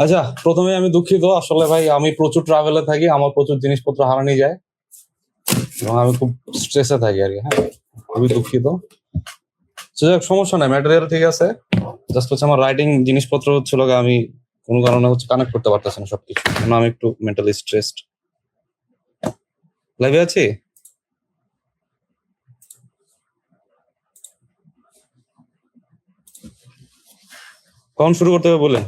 আচ্ছা, প্রথমে আমি দুঃখিত। আসলে ভাই আমি প্রচুর ট্রাভেলে থাকি, আমার প্রচুর জিনিসপত্র হারানি যায় এবং আমি খুব স্ট্রেসে থাকি আর কি। হ্যাঁ, খুবই দুঃখিত। যাই হোক, সমস্যা নাই, ম্যাটেরিয়াল ঠিক আছে। জাস্ট হচ্ছে আমার রাইটিং জিনিসপত্র হচ্ছিল গিয়ে আমি কোনো কারণে হচ্ছে কানেক্ট করতে পারতেছি না সবকিছু, কারণ আমি একটু মেন্টালি স্ট্রেসড। লাইভে আছি। কখন শুরু করতে হবে বলে?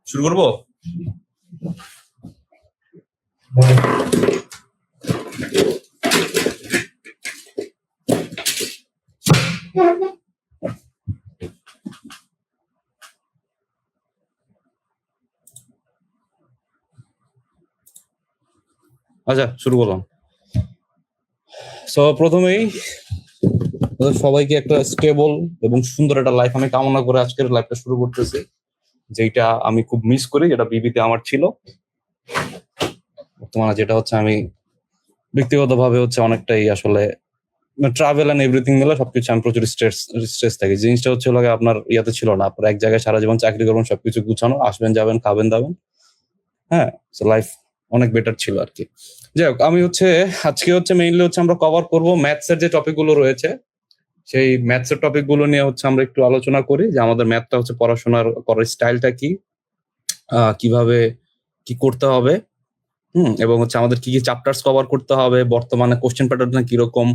শুরু করবো। আচ্ছা, শুরু করলাম। সো প্রথমেই ওদের সবাইকে একটা স্টেবল এবং সুন্দর একটা লাইফ আমি কামনা করে আজকের লাইফটা শুরু করতেছি, যেটা আমি খুব মিস করি, যেটা বিবিতে আমার ছিল। বর্তমানে যেটা হচ্ছে আমি ব্যক্তিগতভাবে হচ্ছে অনেকটাই আসলে ট্রাভেল এন্ড এভরিথিং মিলে সবকিছু আমি প্রচুর স্ট্রেস থাকি। জিনিসটা হচ্ছে লাগে আপনার ইয়াতে ছিল না, আপনার এক জায়গায় সারা জীবন চাকরি করবেন, সবকিছু গুছানো, আসবেন যাবেন খাবেন দাবেন। হ্যাঁ, লাইফ অনেক বেটার ছিল আর কি। যাই হোক, আমি হচ্ছে আজকে হচ্ছে মেইনলি হচ্ছে আমরা কভার করব ম্যাথস এর যে টপিক গুলো রয়েছে, সেই ম্যাথস এর টপিক গুলো নিয়ে হচ্ছে আমরা একটু আলোচনা করি যে আমাদের ম্যাথটা হচ্ছে পড়াশোনার করার স্টাইলটা কি, কিভাবে কি করতে হবে, এবং হচ্ছে আমাদের কি কি চ্যাপ্টার্স কভার করতে হবে, বর্তমানে কোশ্চেন প্যাটার্ন কিরকম,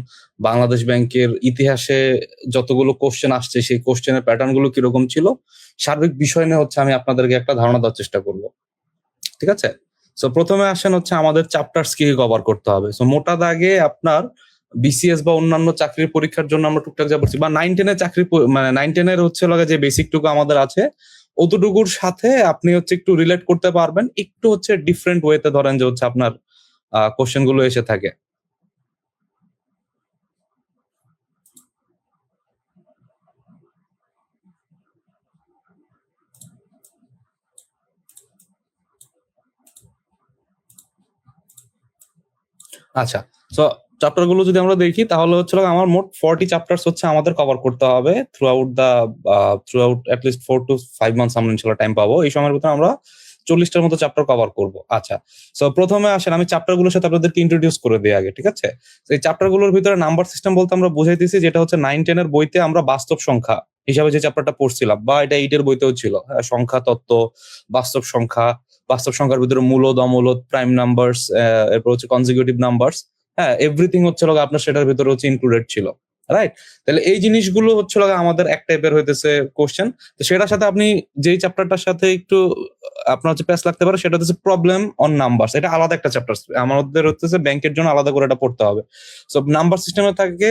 বাংলাদেশ ব্যাংকের ইতিহাসে যতগুলো কোশ্চেন আসছে সেই কোশ্চেনের প্যাটার্ন গুলো কিরকম ছিল, সার্বিক বিষয় নিয়ে হচ্ছে আমি আপনাদেরকে একটা ধারণা দেওয়ার চেষ্টা করব। ঠিক আছে। সো প্রথমে আসেন হচ্ছে আমাদের চ্যাপ্টার্স কি কভার করতে হবে। সো মোটা দাগে আপনার বিসিএস বা অন্যান্য চাকরির পরীক্ষার জন্য আমরা টুকটাক যা পড়ছি, বা 9-10 এর চাকরি, মানে 9-10 এর হচ্ছে লাগে যে বেসিকটুকু আমাদের আছে, অতটুকুর সাথে আপনি হচ্ছে একটু রিলেট করতে পারবেন, একটু হচ্ছে ডিফারেন্ট ওয়েতে ধরেন যে হচ্ছে আপনার কোশ্চেন গুলো এসে থাকে। আচ্ছা, সো চ্যাপ্টার গুলো যদি আমরা দেখি তাহলে হচ্ছে আমার মোট 40 চ্যাপ্টার্স হচ্ছে আমাদের কভার করতে হবে through out at least 4 to 5 months আমরা ইনশাল্লাহ টাইম পাবো। এই সময়ের ভিতরে আমরা 40টার মতো চ্যাপ্টার কভার করব। আচ্ছা, সো প্রথমে আসেন আমি চ্যাপ্টার গুলোর সাথে আপনাদেরকে ইন্ট্রোডিউস করে দিই আগে। ঠিক আছে। এই চ্যাপ্টার গুলোর ভিতরে নাম্বার সিস্টেম বলতে আমরা বুঝাইতেছি যেটা হচ্ছে 9-10 এর বইতে আমরা বাস্তব সংখ্যা হিসাবে যে চ্যাপ্টারটা পড়ছিলাম, বা এটা 8 এর বইতেও ছিল, হ্যাঁ, সংখ্যা তত্ত্ব, বাস্তব সংখ্যা, বাস্তব সংখ্যার ভিতরে মূলদ অমূলদ প্রাইম নাম্বারস, এরপর হচ্ছে কনজিকিউটিভ নাম্বারস। হ্যাঁ, এভরিথিং হচ্ছে আপনার সেটার ভিতরে হচ্ছে ইনক্লুডেড ছিল। রাইট। তাহলে এই জিনিসগুলো হচ্ছে আমাদের এক টাইপের হইতেছে কোশ্চেন। তো সেটার সাথে আপনি যেই চ্যাপ্টারটার সাথে একটু আপনার হচ্ছে প্যাচ লাগতে পারে সেটা হচ্ছে প্রবলেম অন নাম্বারস। এটা আলাদা একটা চ্যাপ্টার, আমাদের হচ্ছে ব্যাংকের জন্য আলাদা করে এটা পড়তে হবে। সো নাম্বার সিস্টেমে থাকে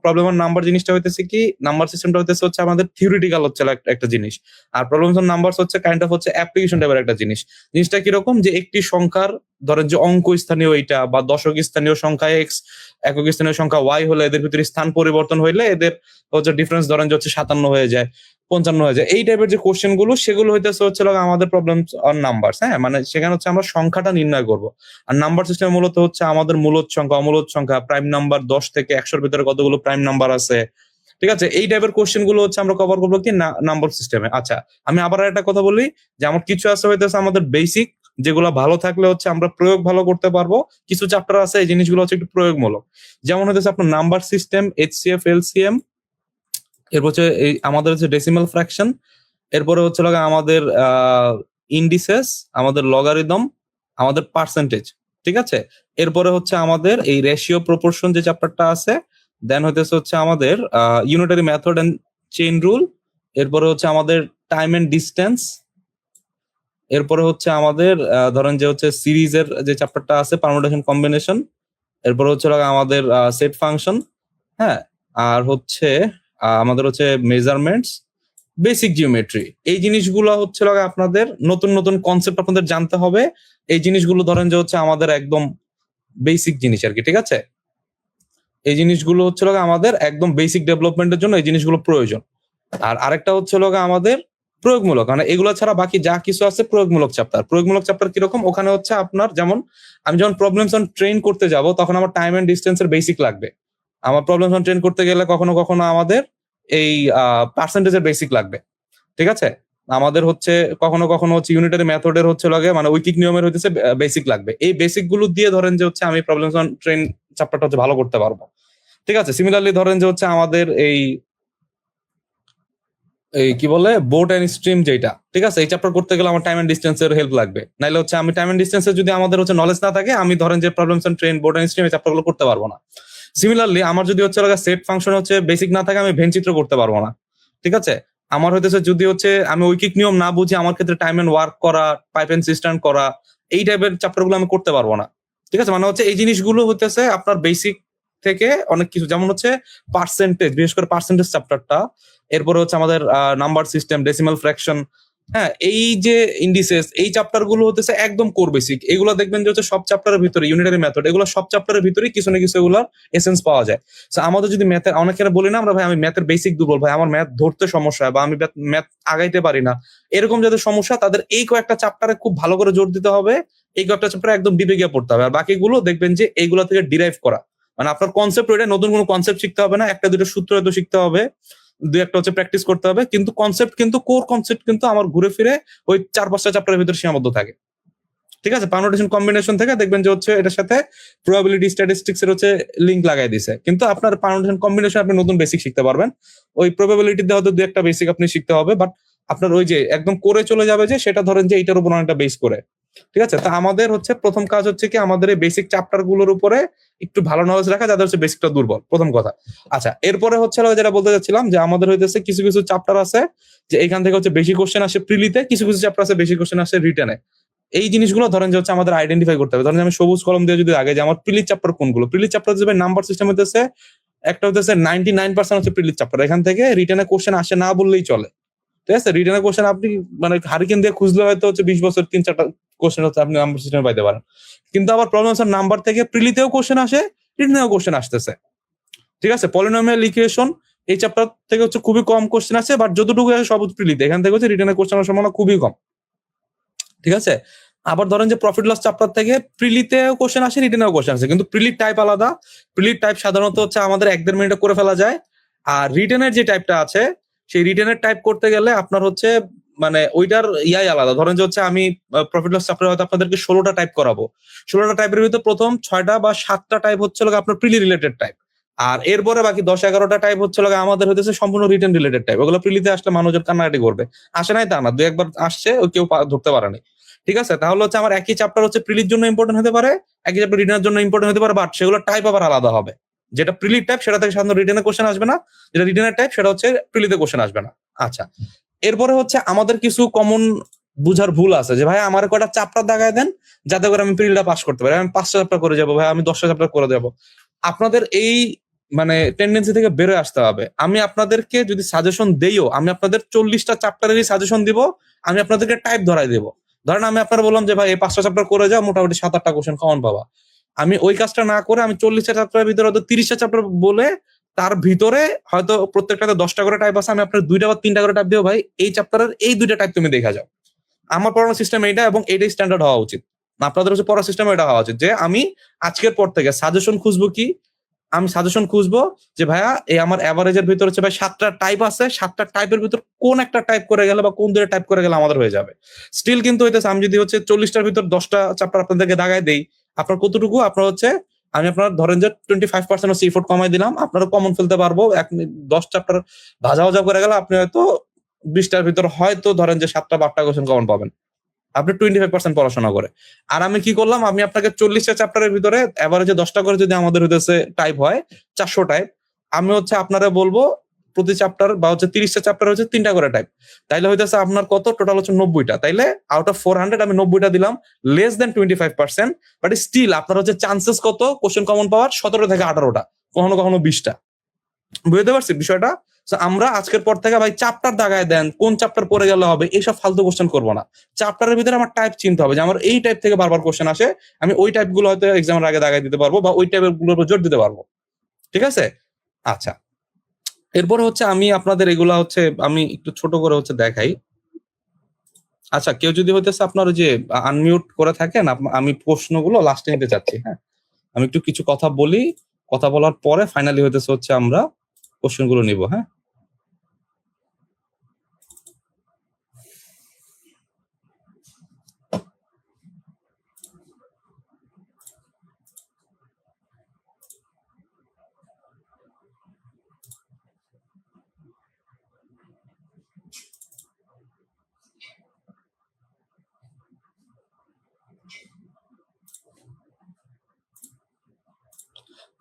প্রবলেম অন নাম্বার জিনিসটা হইতেছে কি, নাম্বার সিস্টেমটা হইতেছে হচ্ছে আমাদের থিওরিটিক্যাল হচ্ছে একটা জিনিস, আর প্রবলেম অন নাম্বারস হচ্ছে কাইন্ড অফ হচ্ছে অ্যাপ্লিকেশন টাইপের একটা জিনিস। জিনিসটা কিরকম, যে একটি সংখ্যার ধরেন যে অঙ্ক স্থানীয় এইটা, বা দশক স্থানীয় সংখ্যা এক্স, একক স্থানীয় সংখ্যা ওয়াই হলে এদের ভিতরে স্থান পরিবর্তন হইলে এদের হচ্ছে ডিফারেন্স ধরেন যে হচ্ছে 57 হয়ে যায়, 55 হয়ে যায়। এই টাইপের যে কোশ্চেন গুলো সেগুলো হইতেছে হচ্ছে আমাদের প্রবলেম অন নাম্বারস। হ্যাঁ, মানে সেখানে হচ্ছে আমরা সংখ্যাটা নির্ণয় করব। আর নাম্বার সিস্টেম মূলত হচ্ছে আমাদের মূলদ সংখ্যা, অমূলদ সংখ্যা, প্রাইম নাম্বার, 10 থেকে 100-র ভিতরে কতগুলো প্রাইম নাম্বার আছে। ঠিক আছে, এই টাইপের কোশ্চেন গুলো হচ্ছে আমরা কভার করবো কি নাম্বার সিস্টেমে। আচ্ছা, আমি আবার একটা কথা বলি যে আমার কিছু আছে হইতেছে আমাদের বেসিক, যেগুলো ভালো থাকলে হচ্ছে আমরা প্রয়োগ ভালো করতে পারবো। কিছু চ্যাপ্টার আছে এই জিনিসগুলো হচ্ছে একটু প্রয়োগমূলক, যেমন হচ্ছে আপনার নাম্বার সিস্টেম, এইচসিএফ, এলসিএম, এরপর হচ্ছে এই আমাদের হচ্ছে ডেসিমাল ফ্র্যাকশন, এরপরে হচ্ছে আমাদের ইন্ডিসেস, আমাদের লগারিদম, আমাদের পার্সেন্টেজ। ঠিক আছে। এরপরে হচ্ছে আমাদের এই রেশিও প্রপোর্শন যে চ্যাপ্টারটা আছে, দেন হচ্ছে আমাদের unitary method and chain rule, এরপরে হচ্ছে আমাদের টাইম এন্ড ডিস্টেন্স, এরপরে হচ্ছে আমাদের ধরেন যে হচ্ছে সিরিজের যে চ্যাপ্টারটা আছে পারমুটেশন কম্বিনেশন, এরপরে হচ্ছে আমাদের সেট ফাংশন। হ্যাঁ, আর হচ্ছে আমাদের হচ্ছে মেজারমেন্টস, বেসিক জিওমেট্রি। এই জিনিসগুলো হচ্ছে আপনাদের নতুন নতুন কনসেপ্ট আপনাদের জানতে হবে। এই জিনিসগুলো ধরেন যে হচ্ছে আমাদের একদম বেসিক জিনিস আর কি। ঠিক আছে, এই জিনিসগুলো হচ্ছে আমাদের একদম বেসিক ডেভেলপমেন্টের জন্য এই জিনিসগুলো প্রয়োজন। আর আরেকটা হচ্ছে হলো গিয়ে আমাদের প্রয়োগমূলক, মানে এগুলো ছাড়া বাকি যা কিছু আছে প্রয়োগমূলক চ্যাপ্টার। প্রয়োগমূলক চ্যাপ্টার কিরকম, ওখানে হচ্ছে আপনার যেমন আমি যখন প্রবলেমস অন ট্রেন করতে যাব তখন আমার টাইম এন্ড ডিস্টেন্সের বেসিক লাগবে। আমার প্রবলেমস অন ট্রেন করতে গেলে কখনো কখনো আমাদের এই পার্সেন্টেজের বেসিক লাগবে, ঠিক আছে। আমাদের হচ্ছে কখনো কখনো হচ্ছে ইউনিটারি মেথডের হচ্ছে লাগে মানে ঐকিক নিয়মের হচ্ছে বেসিক লাগবে। এই বেসিক গুলো দিয়ে ধরেন যে হচ্ছে আমি প্রবলেমস অন ট্রেন চ্যাপ্টারটা হচ্ছে ভালো করতে পারবো, ঠিক আছে। সিমিলারলি ধরেন যে হচ্ছে আমাদের এই এই কি বলে বোট এন্ড স্ট্রিম যেটা, ঠিক আছে, এই চ্যাপ্টার করতে গেলে আমার টাইম এন্ড ডিস্টেন্সের হেল্প লাগবে। নাইলে হচ্ছে আমি টাইম এন্ড ডিস্টেন্সের যদি আমাদের হচ্ছে নলেজ না থাকে, আমি ধরেন যে problems on train, boat and stream এই চ্যাপ্টার গুলো করতে পারবো না। সিমিলারলি আমার যদি হচ্ছে সেট ফাংশন হচ্ছে বেসিক না থাকে, আমি ভেন চিত্র করতে পারবো না, ঠিক আছে। আমার হইতেছে যদি হচ্ছে আমি ঐকিক নিয়ম না বুঝি, আমার ক্ষেত্রে টাইম এন্ড ওয়ার্ক করা, পাইপ এন্ড সিস্টেম করা, এই টাইপের চ্যাপ্টার গুলো আমি করতে পারবো না, ঠিক আছে। মানে হচ্ছে এই জিনিসগুলো হইতেছে আপনার বেসিক থেকে অনেক কিছু, যেমন হচ্ছে পার্সেন্টেজ, বিশেষ করে পার্সেন্টেজ চ্যাপ্টারটা, এরপরে হচ্ছে আমাদের নাম্বার সিস্টেম, ডেসিমাল ফ্র্যাকশন, হ্যাঁ, এই যে ইন্ডিসেস, এই চ্যাপ্টার গুলো হচ্ছে একদম কোর বেসিক। এগুলো দেখবেন যে হচ্ছে সব চ্যাপ্টারের ভিতরে, ইউনিটারি মেথড, এগুলো সব চ্যাপ্টারের ভিতরেই কিছু না কিছু এগুলোর এসেন্স পাওয়া যায়। তো আমাদের যদি ম্যাথের, অনেকেরা বলি না আমরা ভাই আমি ম্যাথের বেসিক দুর্বল, ভাই আমার ম্যাথ ধরতে সমস্যা হয় বা আমি ম্যাথ আগাইতে পারি না, এরকম যাদের সমস্যা তাদের এই কয়েকটা চ্যাপ্টারে খুব ভালো করে জোর দিতে হবে। এই কয়েকটা চ্যাপ্টারে একদম ডিপে গিয়ে পড়তে হবে। আর বাকিগুলো দেখবেন যে এইগুলো থেকে ডিরাইভ করা, মানে আপনার কনসেপ্ট, ওইটা নতুন কোনো কনসেপ্ট শিখতে হবে না, একটা দুটো সূত্র হয়তো শিখতে হবে, দুই একটা হচ্ছে প্র্যাকটিস করতে হবে, কিন্তু কনসেপ্ট, কিন্তু কোর কনসেপ্ট কিন্তু আমার ঘুরে ফিরে ওই 4-5টা চ্যাপ্টারের ভিতরে সীমাবদ্ধ থাকে, ঠিক আছে। পারমুটেশন কম্বিনেশন থেকে দেখবেন যে হচ্ছে এটার সাথে প্রবাবিলিটি স্ট্যাটিস্টিক্স এর হচ্ছে লিংক লাগাই দিছে, কিন্তু আপনার পারমুটেশন কম্বিনেশন আপনি নতুন বেসিক শিখতে পারবেন। ওই প্রবাবিলিটি দেওয়া দুই একটা বেসিক আপনি শিখতে হবে, বাট আপনার ওই যে একদম করে চলে যাবে যে সেটা ধরেন যে এইটার উপর অনেকটা বেস করে, ঠিক আছে। তা আমাদের হচ্ছে প্রথম কাজ হচ্ছে কি আমাদের এই বেসিক চ্যাপ্টার গুলোর উপরে একটু ভালো নলেজ রাখা, যাদের হচ্ছে বেসিকটা দুর্বল, প্রথম কথা। আচ্ছা, এরপরে হচ্ছে যেটা বলতে চাচ্ছিলাম যে আমাদের হইতেছে কিছু কিছু চ্যাপ্টার আছে যে এখান থেকে হচ্ছে বেশি কোশ্চেন আসে প্রিলিতে, কিছু কিছু চ্যাপ্টার আছে বেশি কোশ্চেন আসে রিটেনে। এই জিনিসগুলো ধরেন যে হচ্ছে আমাদের আইডেন্টিফাই করতে হবে। ধরেন আমি সবুজ কলম দিয়ে যদি আগে যে আমার প্রিলিড চ্যাপ্টার কোনগুলো, প্রিলিড চ্যাপ্টার হিসেবে নাম্বার সিস্টেম হইতেছে একটা, হইতেছে 99% হচ্ছে প্রিলিড চ্যাপ্টার, এখান থেকে রিটেনে কোশ্চেন আসে না বললেই চলে, ঠিক আছে। রিটেনের কোশ্চেন আপনি মানে হারিকেন দিয়ে খুঁজলে হয়তো হচ্ছে 20 বছর 3-4টা কোশ্চেন হচ্ছে আপনি নাম্বার সিস্টেমে পাইতে পারেন। কিন্তু আবার প্রবলেম হচ্ছে নাম্বার থেকে প্রিলিতেও কোশ্চেন আসে, রিটেনেও কোশ্চেন আসতেছে, ঠিক আছে। পলিনোমিয়াল ইকুয়েশন এই চ্যাপ্টার থেকে হচ্ছে খুবই কম কোশ্চেন আছে, বাট যতটুকু আসে সব প্রিলিতে, এখান থেকে হচ্ছে রিটেনের কোশ্চেন আসার সম্ভাবনা খুবই কম, ঠিক আছে। আবার ধরেন যে প্রফিট লস চ্যাপ্টার থেকে প্রিলিতেও কোশ্চেন আসে, রিটেনেও কোশ্চেন আসে, কিন্তু প্রিলিড টাইপ আলাদা। প্রিলিড টাইপ সাধারণত হচ্ছে আমাদের 1-1.5 মিনিটে করে ফেলা যায়। আর রিটেনের যে টাইপটা আছে, সেই রিটেনের টাইপ করতে গেলে আপনার হচ্ছে মানে ওইটার ইয়াই আলাদা। ধরেন যে হচ্ছে আমি প্রফিট লস চ্যাপ্টারে হয়তো আপনাদেরকে 16টা টাইপ করাবো, 16টা টাইপের ভিতরে প্রথম 6টা বা 7টা টাইপ হচ্ছে আপনার প্রিলি রিলেটেড টাইপ, আর এরপরে বাকি 10-11টা টাইপ হচ্ছে আমাদের হইতেছে সম্পূর্ণ রিটেন রিলেটেড টাইপ। ওগুলো প্রিলিতে আসলে মানুষের কান্নাকাটি করবে, আসে নাই তা না, দু একবার আসছে, ও কেউ ধরতে পারেনি, ঠিক আছে। তাহলে হচ্ছে আমার একই চ্যাপ্টার হচ্ছে প্রিলির জন্য ইম্পর্টেন্ট হতে পারে, একই চ্যাপ্টার রিটেনের জন্য ইম্পর্টেন্ট হতে পারে, বাট সেগুলো টাইপ আবার আলাদা হবে। যেটা প্রিলির টাইপ সেটা থেকে সাধারণত রিটেনের কোশ্চেন আসবে না, যেটা রিটেনের টাইপ সেটা হচ্ছে প্রিলিতে কোশ্চেন আসবে না। আচ্ছা, এরপরে হচ্ছে আমাদের কিছু কমন বুঝার ভুল আছে যে ভাই আমার কয়টা চ্যাপ্টার দেখায় দেন যাতে করে আমি প্রিলিটা পাস করতে পারি, আমি 5টা চ্যাপ্টার করে যাবো, ভাই আমি 10টা চ্যাপ্টার করে যাবো। আপনাদের এই মানে টেন্ডেন্সি থেকে বেরোয় আসতে হবে। আমি আপনাদেরকে যদি সাজেশন দেইও, আমি আপনাদের 40টা চ্যাপ্টারেরই সাজেশন দিব, আমি আপনাদেরকে টাইপ ধরাই দেবো। ধরেন আমি আপনার বললাম যে ভাই এই 5টা চ্যাপ্টার করে যাও, মোটামুটি 7-8টা কোশ্চেন কমন পাবা। আমি ওই কাজটা না করে আমি 40টা চ্যাপ্টারের ভিতরে হয়তো 30টা চ্যাপ্টার বলে তার ভিতরে হয়তো প্রত্যেকটাতে 10টা করে টাইপ আছে, আমি আপনার 2টা বা 3টা করে টাইপ দিও, ভাই এই চ্যাপ্টারের এই 2টা টাইপ তুমি দেখা যাও। আমার পড়ানোর সিস্টেম এইটা, এবং এইটাই স্ট্যান্ডার্ড হওয়া উচিত। আপনাদের হচ্ছে পড়ার সিস্টেম এটা হওয়া উচিত যে আমি আজকের পর থেকে সাজেশন খুঁজবো কি, আমি সাজেশন খুঁজবো যে ভাইয়া এই আমার অ্যাভারেজের ভিতর হচ্ছে ভাই 7টা টাইপ আছে, 7টা টাইপের ভিতর কোন একটা টাইপ করে গেলে বা কোন 2টা টাইপ করে গেলে আমাদের হয়ে যাবে। স্টিল কিন্তু হইতেছে আমি যদি হচ্ছে 40টার ভিতর 10টা চ্যাপ্টার আপনাদেরকে দাগায় দেই, আপনার কতটুকু আপনার হচ্ছে আমি আপনার ধরেন যে 25% হচ্ছে ইফোর্ট কমাই দিলাম, আপনারা কমন ফেলতে পারবো। 10 চ্যাপ্টার ভাজা ভাজা করে গেলে আপনি হয়তো 20টার ভিতর হয়তো ধরেন যে 7টা বা 8টা কোশ্চেন কমন পাবেন, আপনি 25% পড়াশোনা করে। আর আমি কি করলাম, আমি আপনাকে 40টা চ্যাপ্টারের ভিতরে এভারেজে 10টা করে যদি আমাদের হইতেছে টাইপ হয় 400 টাইপ, আমি হচ্ছে আপনারা বলবো প্রতি চ্যাপ্টার বা হচ্ছে 30টা চ্যাপ্টার হচ্ছে 3টা করে টাইপ, তাইলে হইতেছে আপনার কত টোটাল হচ্ছে 90টা। তাইলে আউট অফ 400 আমি 90টা দিলাম, লেস দেন 25%, বাট স্টিল আপনার হচ্ছে চান্সেস কত কোশ্চেন কমন পাওয়ার, 17 থেকে 18টা, কখনো কখনো 20টা। বুঝতে পারছি বিষয়টা। আমরা আজকের পর থেকে ভাই চ্যাপ্টার দাগায় দেন, কোন চ্যাপ্টার পড়ে গেলে হবে, এইসব ফালতু কোশ্চেন করবো না। চ্যাপ্টারের ভিতরে আমার টাইপ চিনতে হবে যে আমার এই টাইপ থেকে বারবার কোশ্চেন আসে, আমি ওই টাইপ গুলো হয়তো এক্সামের আগে দাগায় দিতে পারবো বা ওই টাইপের গুলোর উপর জোর দিতে পারবো, ঠিক আছে। আচ্ছা, এরপরে হচ্ছে আমি আপনাদের এগুলা হচ্ছে আমি একটু ছোট করে হচ্ছে দেখাই। আচ্ছা, কেউ যদি হইতেছে আপনার ওই যে আনমিউট করে থাকেন, আমি প্রশ্নগুলো লাস্টে নিতে চাচ্ছি। হ্যাঁ, আমি একটু কিছু কথা বলি, কথা বলার পরে ফাইনালি হইতেছে হচ্ছে আমরা কোশ্চেন গুলো নিব। হ্যাঁ,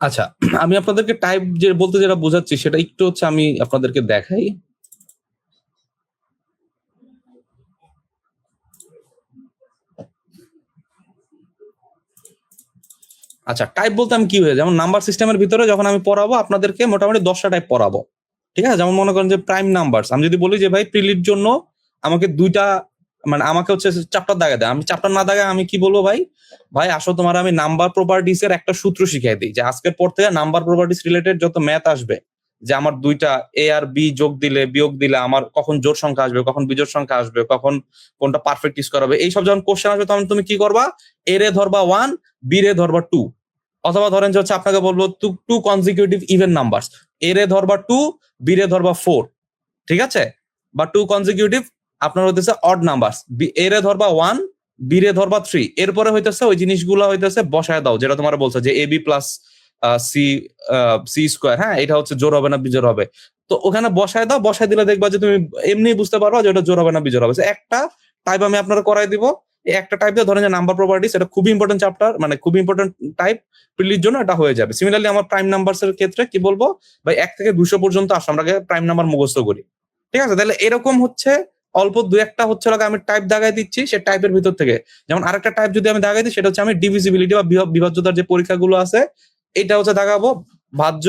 আচ্ছা, আমি আপনাদেরকে টাইপ যে বলতে যেটা বোঝাচ্ছি সেটা একটু হচ্ছে আমি আপনাদেরকে দেখাই। আচ্ছা, টাইপ বলতে আমি কি হয়ে, যেমন নাম্বার সিস্টেমের ভিতরে যখন আমি পড়াবো আপনাদেরকে মোটামুটি 10টা টাইপ পড়াবো। ঠিক আছে, যেমন মনে করেন যে প্রাইম নাম্বারস, আমি যদি বলি যে ভাই প্রিলির জন্য আমাকে দুইটা, মানে আমাকে হচ্ছে চ্যাপ্টার দাগে দেয়, আমি চ্যাপ্টার না দাগে আমি কি বলবো, ভাই ভাই আসো তোমার আমি নাম্বার প্রপার্টিস এর একটা সূত্র শিখাই দিই, যে আজকের পর থেকে নাম্বার প্রপার্টিস রিলেটেড যত ম্যাথ আসবে, যে আমার দুইটা এ আর বি যোগ দিলে বিয়োগ দিলে আমার কখন জোড় সংখ্যা আসবে, কখন বিজোড় সংখ্যা আসবে, কখন কোনটা পারফেক্ট ইউজ করা হবে, এইসব যখন কোশ্চেন আসবে তখন তুমি কি করবা, এ রে ধরবা 1, বি রে ধরবা 2, অথবা ধরেন যে হচ্ছে আপনাকে বলবো টু কনজিকিউটিভ ইভেন নাম্বারস, এ রে ধরবা 2, বি রে ধরবা 4, ঠিক আছে, বা টু কনজিকিউটিভ আপনার হইতেছে অড নাম্বারস, এ রে ধরবা 1, বি রে ধরবা 3, এরপরে হইতেছে ওই জিনিসগুলো হইতেছে বসায় দাও, যেটা তোমার বলছে যে A B plus C C square, হ্যাঁ এটা হচ্ছে জোর হবে না বিজোড় হবে, তো ওখানে বসায় দাও, বসায় দিলে দেখবা যে তুমি এমনি বুঝতে পারবা যে ওটা জোর হবে না বিজোড় হবে। একটা টাইপ আমি আপনারা করাই দিব, একটা টাইপ দিয়ে ধরেন যে নাম্বার প্রপার্টিস, এটা খুবই ইম্পর্টেন্ট চ্যাপ্টার, মানে খুবই ইম্পর্টেন্ট টাইপ, প্রিলির জন্য এটা হয়ে যাবে। সিমিলারলি আমার প্রাইম নাম্বারস এর ক্ষেত্রে কি বলবো, ভাই 1 থেকে 200 পর্যন্ত আসো, আমরা প্রাইম নাম্বার মুখস্থ করি। ঠিক আছে, তাহলে এরকম হচ্ছে অল্প দু একটা হচ্ছে আমি টাইপ দাগাই দিচ্ছি, সে টাইপের ভিতর থেকে। যেমন আরেকটা টাইপ যদি আমি দাগাই দিই, সেটা হচ্ছে আমি ডিভিজিবিলিটি বা বিভাজ্যতার যে পরীক্ষাগুলো আছে এটা হচ্ছে দাগাবো, ভাজ্য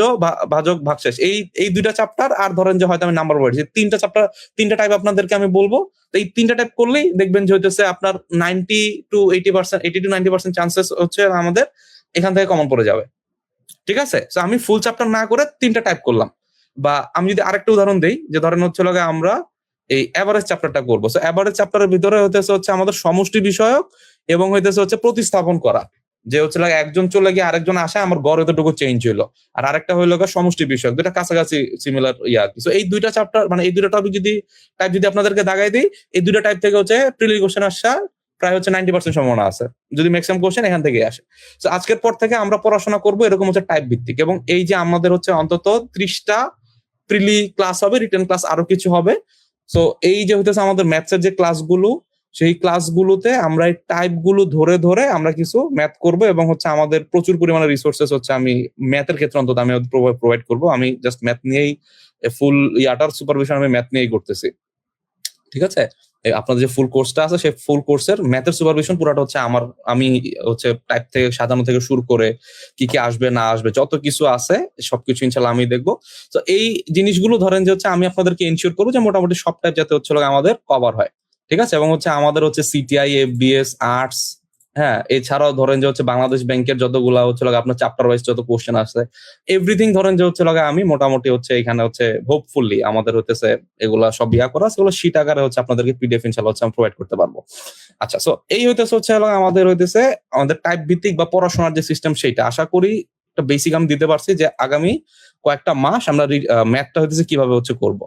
ভাজক ভাগশেষ, এই দুইটা চ্যাপ্টার, আর ধরেন যে হয়তো আমি নাম্বার পড়ছি তিনটা চ্যাপ্টার, তিনটা টাইপ আপনাদেরকে আমি বলবো। তো এই তিনটা টাইপ করলেই দেখবেন যে হইতেছে আপনার 90 to 80%, 80 to 90% চান্সেস হচ্ছে আমাদের এখান থেকে কমন পড়ে যাবে। ঠিক আছে, তো আমি ফুল চ্যাপ্টার না করে তিনটা টাইপ করলাম। বা আমি যদি আরেকটা উদাহরণ দেই, যে ধরেন হচ্ছে আমরা এই এভারেজ চ্যাপ্টারটা করবো, সো এভারেজ চ্যাপ্টারের ভিতরে হচ্ছে আমাদের সমষ্টি বিষয়ক এবং হচ্ছে প্রতিস্থাপন করা, যে হচ্ছে একজন চলে গিয়ে আরেকজন আসে, আমার গড় এতটুকু চেঞ্জ হইলো, আর আরেকটা হইলো সমষ্টি বিষয়ক, দুটা কাছাকাছি সিমিলার ইয়া। তো এই দুইটা চ্যাপ্টার, মানে এই দুইটা টপিক যদি টাইপ যদি আপনাদেরকে দাগাই দিই, এই দুইটা টাইপ থেকে হচ্ছে প্রিলি কোশ্চেন আসা প্রায় হচ্ছে 90% সম্ভাবনা আছে, যদি ম্যাক্সিমাম কোশ্চেন এখান থেকে আসে। তো আজকের পর থেকে আমরা পড়াশোনা করবো এরকম হচ্ছে টাইপ ভিত্তিক, এবং এই যে আমাদের হচ্ছে অন্তত 30টা প্রিলি ক্লাস হবে, রিটেন ক্লাস আরো কিছু হবে। সো এই যে হইতেছে আমাদের ম্যাথসের যে ক্লাসগুলো, সেই ক্লাসগুলোতে আমরা এই টাইপ গুলো ধরে ধরে আমরা কিছু ম্যাথ করব, এবং হচ্ছে আমাদের প্রচুর পরিমাণে রিসোর্সেস হচ্ছে আমি ম্যাথের ক্ষেত্রে অন্তত আমি প্রোভাইড করব। আমি জাস্ট ম্যাথ নিয়েই ফুল ইয়াটার সুপারভিশন আমি ম্যাথ নিয়েই করতেছি। ঠিক আছে, আপনাদের যে ফুল কোর্সটা আছে সেই ফুল কোর্সের ম্যাথের সুপারভিশন পুরোটা হচ্ছে আমি হচ্ছে টাইপ থেকে সাজানো থেকে শুরু করে কি কি আসবে না আসবে যত কিছু আছে সবকিছু ইনশাল্লাহ আমি দেখবো। তো এই জিনিসগুলো ধরেন যে হচ্ছে আমি আপনাদেরকে এনশিওর করবো যে মোটামুটি সব টাইপ যাতে হচ্ছে আমাদের কভার হয়। ঠিক আছে, এবং হচ্ছে আমাদের হচ্ছে সিটিআই, এফবিএস, আর্টস, হ্যাঁ এছাড়াও ধরেন যে হচ্ছে বাংলাদেশ ব্যাংকের যতগুলা হচ্ছে আপনার চ্যাপ্টার ওয়াইজ যত কোশ্চেন আছে এভরিথিং ধরেন যে হচ্ছে আমি মোটামুটি হচ্ছে এখানে হচ্ছে হোপফুলি আমাদের হতেছে এগুলা সব ইয়া করা, সেগুলো শীট আকারে হচ্ছে আপনাদেরকে পিডিএফ ইনশাআল্লাহ হচ্ছে আমি প্রোভাইড করতে পারবো। আচ্ছা, সো এই হচ্ছে আমাদের টাইপ ভিত্তিক বা পড়াশোনার যে সিস্টেম, সেইটা আশা করি একটা বেসিক আমি দিতে পারছি, যে আগামী কয়েকটা মাস আমরা ম্যাথটা হইতেছে কিভাবে হচ্ছে করব।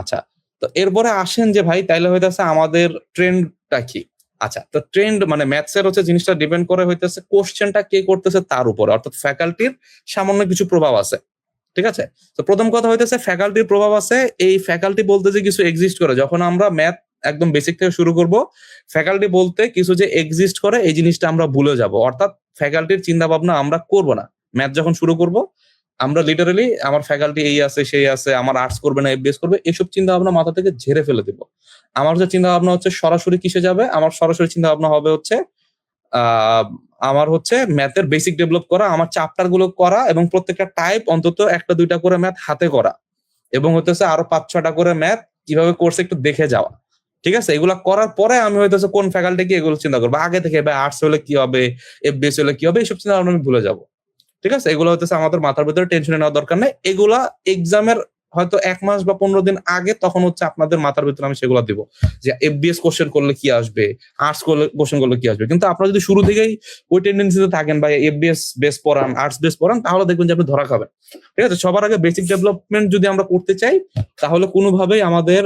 আচ্ছা, তো এরপরে আসেন যে ভাই তাইলে হইতেছে আমাদের ট্রেন্ডটা কি। আচ্ছা, তো ট্রেন্ড মানে ম্যাথস এর হচ্ছে জিনিসটা ডিপেন্ড করে হইতেছে কোশ্চেনটা কে করতেছে তার উপরে, অর্থাৎ ফ্যাকাল্টির সামান্য কিছু প্রভাব আছে। ঠিক আছে, তো প্রথম কথা হইতেছে ফ্যাকাল্টির প্রভাব আছে। এই ফ্যাকাল্টি বলতে যে কিছু এক্সিস্ট করে, যখন আমরা ম্যাথ একদম বেসিক থেকে শুরু করব, ফ্যাকাল্টি বলতে কিছু যে এক্সিস্ট করে এই জিনিসটা আমরা ভুলে যাব, অর্থাৎ ফ্যাকাল্টির চিন্তা ভাবনা আমরা করব না। ম্যাথ যখন শুরু করব আমরা লিটারালি আমার ফ্যাকাল্টি এই আছে সেই আছে, আমার আর্টস করবে না এফবিএস করবে, এসব চিন্তা ভাবনা মাথা থেকে ঝেড়ে ফেলে দিব। আমার যে চিন্তা ভাবনা হচ্ছে সরাসরি কিসে যাবে, আমার সরাসরি চিন্তা ভাবনা হবে হচ্ছে আমার হচ্ছে ম্যাথের বেসিক ডেভেলপ করা, আমার চ্যাপ্টার গুলো করা, এবং প্রত্যেকটা টাইপ অন্তত একটা দুইটা করে ম্যাথ হাতে করা, এবং হইতেছে আরো 5-6টা করে ম্যাথ কিভাবে করছে একটু দেখে যাওয়া। ঠিক আছে, এগুলা করার পরে আমি হইতেছে কোন ফ্যাকাল্টি কি এগুলো চিন্তা করবো, আগে থেকে আর্টস হলে কি হবে, এফবিএস হলে কি হবে, এইসব চিন্তা ভাবনা আমি ভুলে যাবো। ঠিক আছে, এগুলো হইতেছে আমাদের মাথার ভিতরে টেনশনে নেওয়ার দরকার নেই, এগুলা এক্সামের হয়তো 1 মাস বা 15 দিন আগে, তখন হচ্ছে আপনাদের মাথার ভিতরে আমি সেগুলো দিব যে এফবিএস কোশ্চেন করলে কি আসবে, আর্টস করলে কোশ্চেন করলে কি আসবে। কিন্তু আপনারা যদি শুরু থেকেই ওই টেন্ডেন্সিতে থাকেন বা এফবিএস বেস পড়ান, আর্টস বেস পড়ান, তাহলে দেখবেন যে আপনি ধরা খাবেন। ঠিক আছে, সবার আগে বেসিক ডেভেলপমেন্ট যদি আমরা করতে চাই, তাহলে কোনোভাবেই আমাদের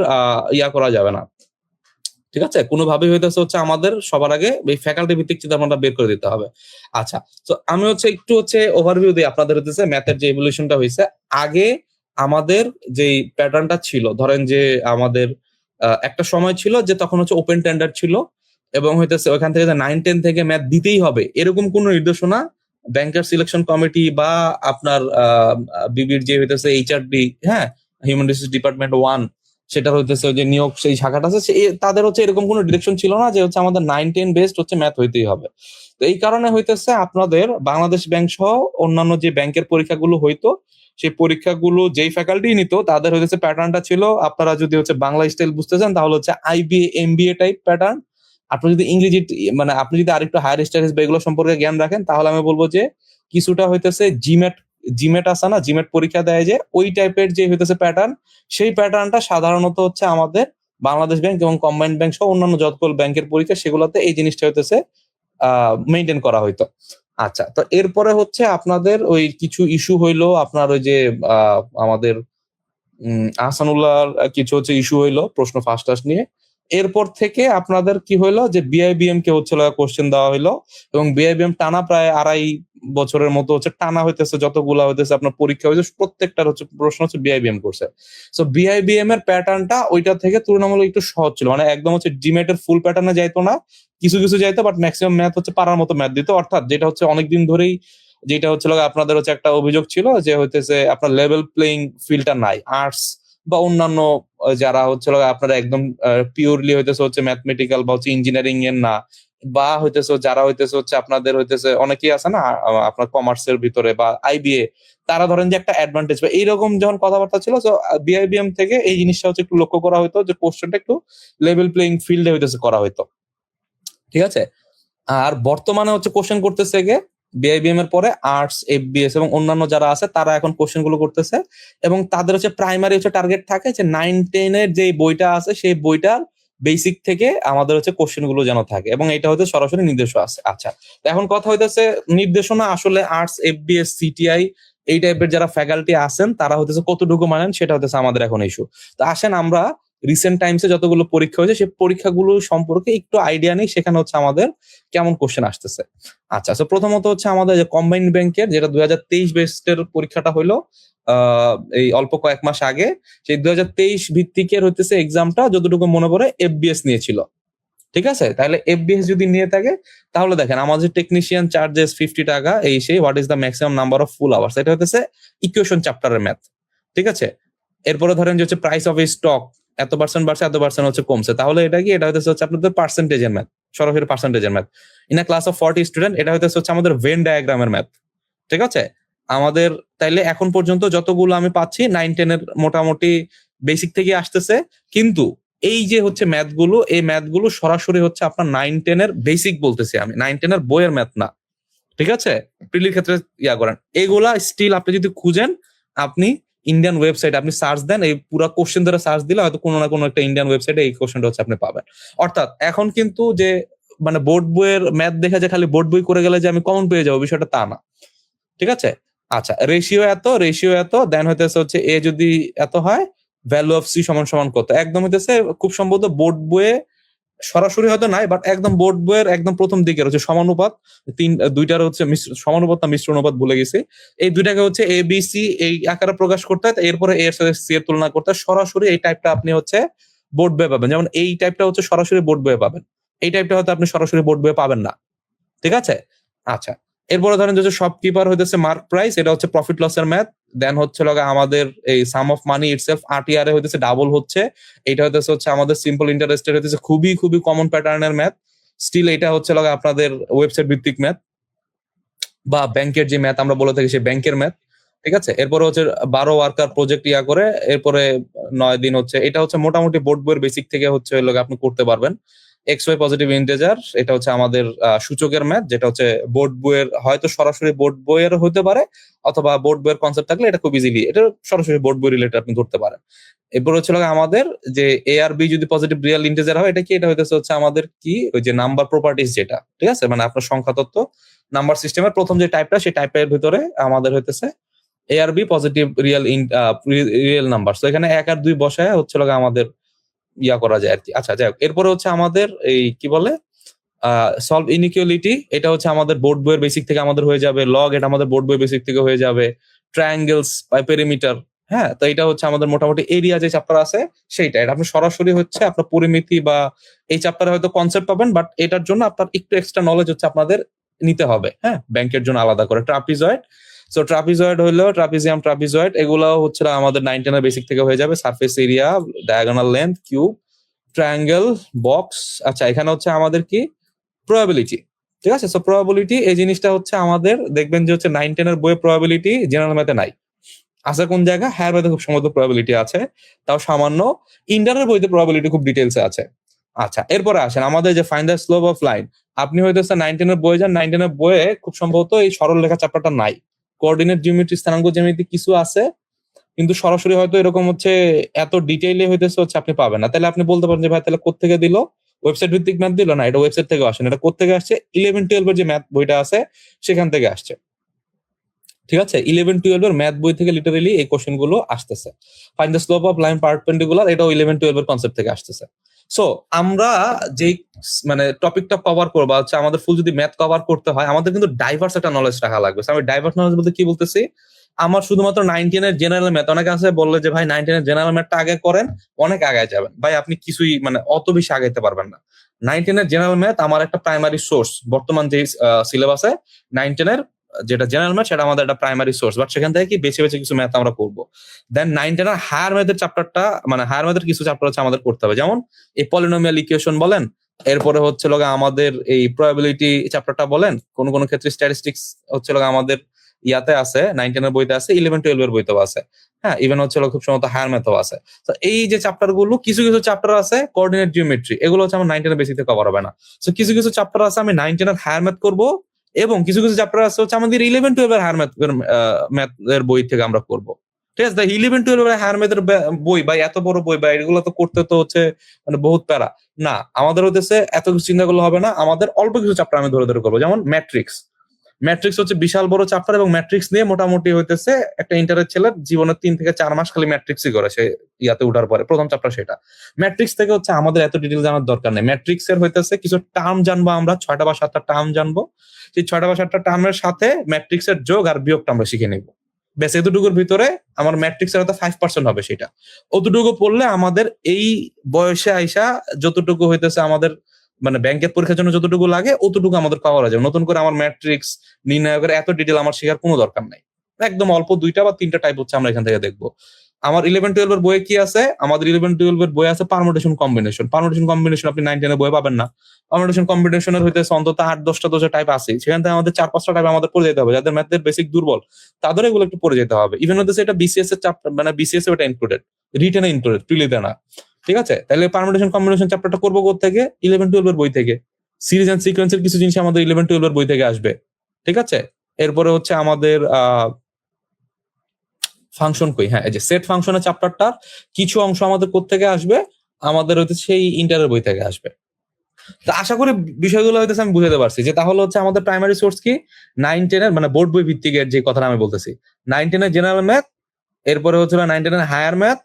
ইয়া করা যাবে না। ঠিক আছে, কোনোভাবেই হইতেছে হচ্ছে আমাদের সবার আগে এই ফ্যাকাল্টি ভিত্তিক চিন্তা ভাবনা বের করে দিতে হবে। আচ্ছা, তো আমি হচ্ছে একটু হচ্ছে ওভারভিউ দিই আপনাদের, হচ্ছে ম্যাথের যে ইভলিউশনটা হয়েছে। আগে আমাদের যেই প্যাটার্নটা ছিল, ধরেন যে আমাদের একটা সময় ছিল যে তখন হচ্ছে ওপেন টেন্ডার ছিল, এবং হইতেছে ওখান থেকে যে 9-10 থেকে ম্যাথ দিতেই হবে এরকম কোনো নির্দেশনা ব্যাংকার সিলেকশন কমিটি বা আপনার বিবির যে হইতেছে এইচআরডি, হ্যাঁ, হিউম্যান রিসোর্স ডিপার্টমেন্ট 1, সেটা হইতেছে যে নিয়োগ সেই শাখাটা আছে, তাদের হচ্ছে এরকম কোনো ডিরেকশন ছিল না যে হচ্ছে আমাদের 9-10 বেসড হচ্ছে ম্যাথ হইতেই হবে। তো এই কারণে হইতেছে আপনাদের বাংলাদেশ ব্যাংক সহ অন্যান্য যে ব্যাংকের পরীক্ষাগুলো হইতো, সেই পরীক্ষাগুলো যেই ফ্যাকাল্টি নিত তাদের হইতেছে প্যাটার্নটা ছিল, আপনারা যদি হচ্ছে বাংলা স্টাইল বুঝতে চান তাহলে হচ্ছে আইবিএ এমবিএ টাইপ প্যাটার্ন। আপনি যদি ইংরেজি, মানে আপনি যদি আরেকটু হায়ার স্টাডিজ বা এগুলো সম্পর্কে জ্ঞান রাখেন, তাহলে আমি বলবো যে কিছুটা হইতেছে জিমেট, জিমেট আছে না, জিমেট পরীক্ষা দেয় যে ওই টাইপের যে হইতেছে প্যাটার্ন, সেই প্যাটার্নটা সাধারণত হচ্ছে আমাদের বাংলাদেশ ব্যাংক এবং কম্বাইন্ড ব্যাংক সহ অন্যান্য যতগুলো ব্যাংকের পরীক্ষা সেগুলোতে এই জিনিসটা হইতেছে মেনটেন করা হইতো। আচ্ছা, তো এরপরে হচ্ছে আপনাদের ওই কিছু ইস্যু হইলো, আপনার ওই যে আমাদের আহসানুল্লাহর কিছু হচ্ছে ইস্যু হইলো প্রশ্ন ফাঁস টাস নিয়ে। এরপর থেকে আপনাদের কি হইলো যে বিআইবিএম কে হচ্ছে কোশ্চেন দেওয়া হইলো, এবং বিআইবিএম টানা প্রায় 2.5 বছরের মতো হচ্ছে টানা হইতেছে, যতগুলা হইতেছে আপনার পরীক্ষা হয়েছে প্রত্যেকটার হচ্ছে প্রশ্ন হচ্ছে বিআইবিএম করছে। সো বিআইবিএম এর প্যাটার্নটা ওইটা থেকে তুলনামূলক একটু সহজ ছিল, মানে একদম হচ্ছে জিমেট এর ফুল প্যাটার্নে যাইতো না, কিছু কিছু যাইতো, বাট ম্যাক্সিমাম ম্যাথ হচ্ছে পারার মতো ম্যাথ দিত। অর্থাৎ যেটা হচ্ছে অনেকদিন ধরেই, যেটা হচ্ছে আপনাদের হচ্ছে একটা অভিযোগ ছিল যে হইতেছে আপনার লেভেল প্লেইং ফিল্ডটা নাই, আর্টস বা অন্যান্য যারা হচ্ছে আপনারা একদম পিওরলি হইতেছে হচ্ছে ম্যাথমেটিক্যাল বা হচ্ছে ইঞ্জিনিয়ারিং এর না, বা হইতেছে যারা হইতেছে হচ্ছে আপনাদের হইতেছে অনেকেই আছে না আপনার কমার্সের ভিতরে বা আইবিএ, তারা ধরেন যে একটা অ্যাডভান্টেজ বা এইরকম যখন কথাবার্তা ছিল, তো বিআইবিএম থেকে এই জিনিসটা হচ্ছে একটু লক্ষ্য করা হইতো যে কোশ্চেনটা একটু লেভেল প্লেইং ফিল্ডে হইতেছে করা হইতো। ঠিক আছে, আর বর্তমানে হচ্ছে কোশ্চেন করতেছে গে বিআইবিএম এর পরে আর্টস, এফবিএস এবং অন্যান্য যারা আছে তারা এখন কোশ্চেন গুলো করতেছে, এবং তাদের হচ্ছে প্রাইমারি হচ্ছে টার্গেট থাকে যে 9-10 এর যে বইটা আছে সেই বইটার বেসিক থেকে আমাদের হচ্ছে কোশ্চেন গুলো যেন থাকে, এবং এটা হচ্ছে সরাসরি নির্দেশও আছে। আচ্ছা, তো এখন কথা হইতেছে নির্দেশনা আসলে আর্টস, এফবিএস, সিটিআই এই টাইপের যারা ফ্যাকাল্টি আছেন তারা হচ্ছে কতটুকু মানেন, সেটা হচ্ছে আমাদের এখন ইস্যু। তো আসেন আমরা রিসেন্ট টাইমসে যতগুলো পরীক্ষা হয়েছে সেই পরীক্ষাগুলো সম্পর্কে একটু আইডিয়া নেই, সেখানে হচ্ছে আমাদের কেমন কোশ্চেন আসতেছে। আচ্ছা, তো প্রথমত হচ্ছে আমাদের যে কম্বাইন্ড ব্যাংকের যেটা 2023 বেস্টের পরীক্ষাটা হইলো এই অল্প কয়েক মাস আগে, সেই 2023 ভিত্তিকের হইতেছে এক্সামটা যতটুকু মনে পড়ে এফবিএস নিয়েছিল। ঠিক আছে, তাহলে এফবিএস যদি নিয়ে থাকে তাহলে দেখেন আমাদের টেকনিশিয়ান চার্জেস 50 টাকা, এই সেই what is the maximum number of full hours, এটা হচ্ছে ইকুয়েশন চ্যাপ্টারের ম্যাথ। ঠিক আছে, এরপরে ধরেন যে হচ্ছে প্রাইস অফ স্টক এত পার্সেন্ট বাড়ছে, এত পার্সেন্ট হচ্ছে কমছে, তাহলে এটা কি, এটা হচ্ছে আপনাদের পার্সেন্টেজের ম্যাথ, সরাসরি পার্সেন্টেজের math. In a class of 40 student, এটা হচ্ছে আমাদের ভেন ডায়াগ্রামের ম্যাথ। ঠিক আছে, আমাদের তাইলে এখন পর্যন্ত যতগুলো আমি পাচ্ছি 9-10 এর মোটামুটি বেসিক থেকে আসতেছে, কিন্তু এই যে হচ্ছে ম্যাথগুলো, এই ম্যাথগুলো সরাসরি হচ্ছে আপনার 9-10 এর বেসিক বলতেছি আমি, 9-10 এর বইয়ের ম্যাথ না। ঠিক আছে, প্রিলির ক্ষেত্রে ইয়া করেন, এগুলা স্টিল আপনি যদি খুঁজেন, আপনি ইন্ডিয়ান ওয়েবসাইট আপনি সার্চ দেন, এই পুরো কোশ্চেন ধরে সার্চ দিলে হয়তো কোনো না কোনো একটা ইন্ডিয়ান ওয়েবসাইটে এই কোশ্চেনটা হচ্ছে আপনি পাবেন। অর্থাৎ এখন কিন্তু যে মানে বোর্ড বইয়ের ম্যাথ দেখা যায় খালি বোর্ড বই করে গেলে যে আমি কমন পেয়ে যাবো, বিষয়টা তা না। ঠিক আছে, আচ্ছা, রেশিও এত দেন হইতেছে হচ্ছে এ যদি এত হয়, ভ্যালু অফ সি সমান সমান কত, একদম হইতেছে খুব সম্ভবত বোর্ড বইয়ে সরাসরি হয়তো নাই, বাট একদম বোর্ড বইয়ের একদম প্রথম দিকের হচ্ছে সমানুপাত, দুইটার হচ্ছে সমানুপাত না মিশ্র অনুপাত ভুলে গেছি, এই দুইটাকে হচ্ছে এ বি সি এই আকারে প্রকাশ করতে হয়, এরপরে এর সাথে সি এর তুলনা করতে হয়। সরাসরি এই টাইপটা আপনি হচ্ছে বোর্ড বইয়ে পাবেন, যেমন এই টাইপটা হচ্ছে সরাসরি বোর্ড বইয়ে পাবেন, এই টাইপটা হয়তো আপনি সরাসরি বোর্ড বইয়ে পাবেন না। ঠিক আছে, আচ্ছা, এরপরে ধরেন যে শপকিপার হইতেছে মার্ক প্রাইস, এটা হচ্ছে প্রফিট লসের ম্যাথ। দেন হচ্ছে আমাদের এই সাম অফ মানি ইটসেলফ আরটিআর এ হইতেছে ডাবল হচ্ছে, এটা হচ্ছে আমাদের সিম্পল ইন্টারেস্টের হইতেছে খুবই খুবই কমন প্যাটার্নের ম্যাথ। স্টিল এটা হচ্ছে আপনাদের ওয়েবসাইট ভিত্তিক ম্যাথ বা ব্যাংকের যে ম্যাথ আমরা বলে থাকি সেই ব্যাংকের ম্যাথ। ঠিক আছে, এরপরে হচ্ছে 12 ওয়ার্কার প্রজেক্ট ইয়া করে, এরপরে 9 দিন হচ্ছে, এটা হচ্ছে মোটামুটি বোর্ড বইয়ের বেসিক থেকে হচ্ছে আপনি করতে পারবেন। এক্স ওয়াই পজিটিভ ইন্টিজার, এটা হচ্ছে আমাদের সূচকের ম্যাথ, যেটা হচ্ছে বোর্ড বইয়ের, হয়তো সরাসরি বোর্ড বইয়ের হতে পারে, অথবা বোর্ড বইয়ের কনসেপ্ট থাকলে এটা খুব ইজিলি এটা সরাসরি বোর্ড বই রিলেটেড আপনি ধরতে পারেন। এরপর হচ্ছে আমাদের যে এ আর বি যদি পজিটিভ রিয়েল ইন্টিজার হয়, এটা কি, এটা হইতেছে হচ্ছে আমাদের কি, ওই যে নাম্বার প্রপার্টিজ, যেটা ঠিক আছে, মানে আপনার সংখ্যা তত্ত্ব নাম্বার সিস্টেমের প্রথম যে টাইপটা, সেই টাইপের ভিতরে আমাদের হইতেছে এ আর B positive real real number. তো এখানে 1 আর 2 বসায় হচ্ছে আমাদের ইয়া করা যায় আর কি। আচ্ছা, যাই হোক, এরপরে হচ্ছে আমাদের এই কি বলে সলভ ইনইকুয়ালিটি, এটা হচ্ছে আমাদের বোর্ড বইয়ের বেসিক থেকে আমাদের হয়ে যাবে। লগ, এটা আমাদের বোর্ড বইয়ের বেসিক থেকে হয়ে যাবে। ট্রায়াঙ্গেলস বাই পেরিমিটার, হ্যাঁ, তো এটা হচ্ছে আমাদের মোটামুটি এরিয়া যে চ্যাপ্টার আছে সেইটা। এটা আপনি সরাসরি হচ্ছে আপনার পরিমিতি বা এই চ্যাপ্টারে হয়তো কনসেপ্ট পাবেন, বাট এটার জন্য আপনার একটু এক্সট্রা নলেজ হচ্ছে আপনাদের নিতে হবে, হ্যাঁ, ব্যাংকের জন্য আলাদা করে। ট্রাপিজয়েড, সো ট্রাপিজয়েড হলো ট্রাপিজিয়াম, ট্রাপিজয়েড, এগুলো হচ্ছে আমাদের 9 10 বেসিক থেকে হয়ে যাবে। Surface area, diagonal length, cube, triangle, box. আচ্ছা, এখানে হচ্ছে আমাদের কি প্রবাবিলিটি, ঠিক আছে। সো প্রবাবিলিটি এই জিনিসটা হচ্ছে আমাদের দেখবেন যে হচ্ছে 9 10 এর বইয়ে প্রবাবিলিটি জেনারেল ম্যাথে নাই, আছে কোন জায়গা, হায়ার ম্যাথে খুব সম্ভবত প্রবাবিলিটি আছে, তাও সামান্য। ইন্টারের বইতে প্রবাবিলিটি খুব ডিটেলসে আছে। আচ্ছা, এরপরে আসেন আমাদের যে find the slope of line, আপনি হয়তো 9 10 এর বই যান, 9 10 এর বইয়ে খুব সম্ভবত এই সরল রেখা চ্যাপ্টারটা নাই। কোঅর্ডিনেট জিওমেট্রি, স্থানাঙ্ক জ্যামিতি কিছু আছে, কিন্তু সরাসরি হয়তো এরকম হচ্ছে এত ডিটেইলে হইতেছে হচ্ছে আপনি পাবেন না। তাহলে আপনি বলতে পারেন যে ভাই তাহলে কোত্থেকে দিল, ওয়েবসাইট ভিত্তিক ম্যাথ দিল না, এটা ওয়েবসাইট থেকে আসেন। এটা কোত্থেকে আসছে, 11 12 এর যে ম্যাথ বইটা আছে সেখান থেকে আসছে, ঠিক আছে। 11 12 এর ম্যাথ বই থেকে লিটারেলি এই কোশ্চেন গুলো আসতেছে। Find the slope of line perpendicular, এটাও 11 12 এর কনসেপ্ট থেকে আসতেছে। সো আমরা যেই মানে টপিকটা কভার করবো হচ্ছে, আমাদের ফুল যদি ম্যাথ কভার করতে হয়, আমাদের কিন্তু ডাইভার্স একটা নলেজ রাখা লাগবে। আমি ডাইভার্স নলেজ বলতে কি বলতেছি, আমার শুধুমাত্র 9 10 এর জেনারেল ম্যাথ, অনেকে আছে বললে যে ভাই 9 10 এর জেনারেল ম্যাথটা আগে করেন, অনেক আগায় যাবেন। ভাই আপনি কিছুই মানে অত বেশি আগাইতে পারবেন না। 9 10 এর জেনারেল ম্যাথ আমার একটা প্রাইমারি সোর্স, বর্তমান যে সিলেবাসে 9 10 এর যেটা জেনারেল ম্যাথ সেটা আমাদের একটা প্রাইমারি সোর্স, বাট সেখান থেকে কি বেছে বেছে কিছু ম্যাথ আমরা করবো। দেন 9 10 এর হায়ার ম্যাথের চ্যাপ্টারটা, মানে হায়ার ম্যাথের কিছু চ্যাপ্টার হচ্ছে আমাদের করতে হবে, যেমন এই পলিনোমিয়াল ইকুয়েশন বলেন, এরপরে হচ্ছে আমাদের এই প্রবাবিলিটি চ্যাপ্টারটা বলেন, কোন কোন ক্ষেত্রে স্ট্যাটিস্টিক্স হচ্ছে আমাদের ইয়াতে আছে, 9 10 এর বইতে আছে, 11 12 এর বইতেও আছে, হ্যাঁ, ইভেন হচ্ছে খুব সম্ভবত হায়ার ম্যাথও আছে। তো এই যে চ্যাপ্টার গুলো, কিছু কিছু চ্যাপ্টার আছে কোঅর্ডিনেট জিওমেট্রি, এগুলো হচ্ছে আমার 9 10 এর বেসিতে কভার হবে না। তো কিছু কিছু চ্যাপ্টার আছে আমি 9 10 এর হায়ার ম্যাথ করবো, এবং কিছু কিছু চ্যাপ্টার আছে হচ্ছে আমাদের 11 12 এর হায়ার ম্যাথ এর বই থেকে আমরা করবো, ঠিক আছে। 11 12 এর হায়ার ম্যাথের বই বা এত বড় বই বা এগুলো তো করতে তো হচ্ছে মানে বহুত প্যারা না। আমাদের হচ্ছে এত কিছু চিন্তা করলে হবে না, আমাদের অল্প কিছু চ্যাপ্টার আমি ধরে ধরে করবো। যেমন ম্যাট্রিক্স, ম্যাট্রিক্স হচ্ছে বিশাল বড় চ্যাপ্টার, এবং ম্যাট্রিক্স নিয়ে মোটামুটি হইতেছে একটা ইন্টারের ছেলের জীবনে 3 থেকে 4 মাস খালি ম্যাট্রিক্সই করে সে ইয়াতে উঠার পরে, প্রথম চ্যাপ্টার সেটা। ম্যাট্রিক্স থেকে হচ্ছে আমাদের এত ডিটেল জানার দরকার নেই। ম্যাট্রিক্স এর হইতেছে কিছু টার্ম জানবো, আমরা 6টা বা 7টা টার্ম জানবো, সেই 6টা বা 7টা টার্মের সাথে ম্যাট্রিক্স এর যোগ আর বিয়োগটা আমরা শিখে নিব। ব্যাস এতটুকুর ভিতরে আমার ম্যাট্রিক্স এর হয়তো 5% হবে, সেটা অতটুকু পড়লে আমাদের এই বয়সে আইসা যতটুকু হইতেছে আমাদের মানে ব্যাংকের পরীক্ষার জন্য যতটুকু লাগে অতটুকু আমাদের কভার হয়ে যাবে। নতুন করে আমার ম্যাট্রিক্স নির্ণায়কের এত ডিটেল আমার শেখার কোনো দরকার নাই। একদম অল্প 2টা বা 3টা টাইপ হচ্ছে আমরা এখান থেকে দেখবো। আমার 11 12 এর বইয়ে কি আছে, আমাদের 11 12 এর বই আছে পারমুটেশন কম্বিনেশন। পারমুটেশন কম্বিনেশন আপনি 9 10 এর বই পাবেন না। পারমুটেশন কম্বিনেশনের হইতেছে অন্তত 8 10টা 10 টাইপ আছে, সেখান থেকে আমাদের 4 5টা টাইপ আমাদের পড়ে যেতে হবে। যাদের ম্যাথের বেসিক দুর্বল তাদের এগুলো একটু পড়ে যেতে হবে। ইভেন হচ্ছে এটা বিসিএস এর চ্যাপ্টার, মানে বিসিএস এ ওটা ইনক্লুডেড, রিটেনে ইনক্লুডেড, প্রিলিতে না, ঠিক আছে। তাহলে পারমুটেশন কম্বিনেশন চ্যাপ্টারটা করবো কোথা থেকে, 11 12 এর বই থেকে। সিরিজ এন্ড সিকোয়েন্সের কিছু জিনিস আমাদের 11 12 এর বই থেকে আসবে, ঠিক আছে। এরপরে হচ্ছে আমাদের ফাংশন কই, হ্যাঁ, এই যে সেট ফাংশনের চ্যাপ্টারটার কিছু অংশ আমাদের কোত্থেকে আসবে, আমাদের হচ্ছে সেই ইন্টারের বই থেকে আসবে। তো আশা করি বিষয়গুলো হইতেছে আমি বুঝাতে পারছি, যে তাহলে হচ্ছে আমাদের প্রাইমারি সোর্স কি 9 10 এর মানে বোর্ড বই ভিত্তিক এর যে কথাটা আমি বলতেছি, 9 10 এর জেনারেল ম্যাথ, এরপরে হচ্ছে 9 10 এর হায়ার ম্যাথ,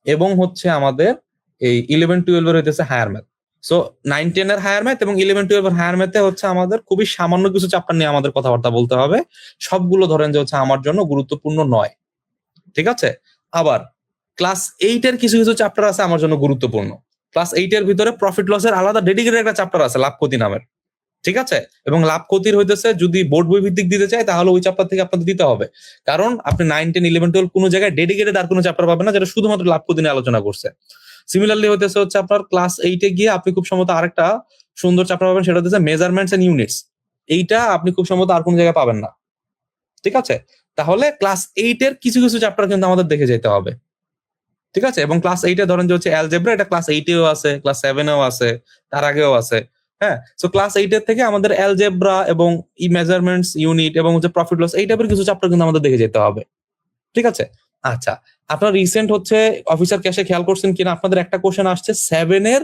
এবং হচ্ছে আমাদের এই 11 12 এর হইতেছে হায়ার ম্যাথ। সো 9 10 এর হায়ার ম্যাথ এবং 11 12 এর হায়ার ম্যাথে হচ্ছে আমাদের খুবই সামান্য কিছু চ্যাপ্টার নিয়ে আমাদের কথাবার্তা বলতে হবে। সবগুলো ধরেন যে হচ্ছে আমার জন্য গুরুত্বপূর্ণ নয়, ঠিক আছে। আবার ক্লাস 8 এর কিছু কিছু চ্যাপ্টার আছে আমার জন্য গুরুত্বপূর্ণ। ক্লাস 8 এর ভিতরে প্রফিট লসের আলাদা ডেডিকেটেড একটা চ্যাপ্টার আছে, লাভ ক্ষতি নামের, ঠিক আছে। এবং লাভ ক্ষতির হইতেছে যদি বোর্ড বই ভিত্তিক দিতে চাই তাহলে ওই চ্যাপ্টার থেকে আপনাদের দিতে হবে, কারণ আপনি 9 10 11 12 কোনো জায়গায় ডেডিকেটেড আর কোনো চ্যাপ্টার পাবেন না যেটা শুধুমাত্র লাভ ক্ষতি নিয়ে আলোচনা করছে। সিমিলারলি হইতেছে হচ্ছে আপনার ক্লাস 8 এ গিয়ে আপনি খুব সম্ভবত আরেকটা সুন্দর চ্যাপ্টার পাবেন, সেটা হচ্ছে মেজারমেন্টস এন্ড ইউনিটস। এইটা আপনি খুব সম্ভবত আর কোনো জায়গায় পাবেন না, ঠিক আছে। তাহলে ক্লাস 8 এর কিছু কিছু চ্যাপ্টার কিন্তু আমাদের দেখে যেতে হবে, ঠিক আছে, এবং ক্লাস 8 ধরেন যে হচ্ছে অ্যালজেব্রা, এটা ক্লাস 8-এও আছে, ক্লাস 7-এও আছে, তার আগেও আছে। হ্যাঁ, সো ক্লাস 8 থেকে আমাদের অ্যালজেব্রা এবং মেজারমেন্টস ইউনিট এবং হচ্ছে প্রফিট লস এই টাইপের কিছু চ্যাপ্টার কিন্তু আমাদের দেখে যেতে হবে। ঠিক আছে, আচ্ছা, আপনার রিসেন্ট হচ্ছে অফিসার ক্যাশে খেয়াল করছেন কিনা, আপনাদের একটা কোশ্চেন আসছে 7-এর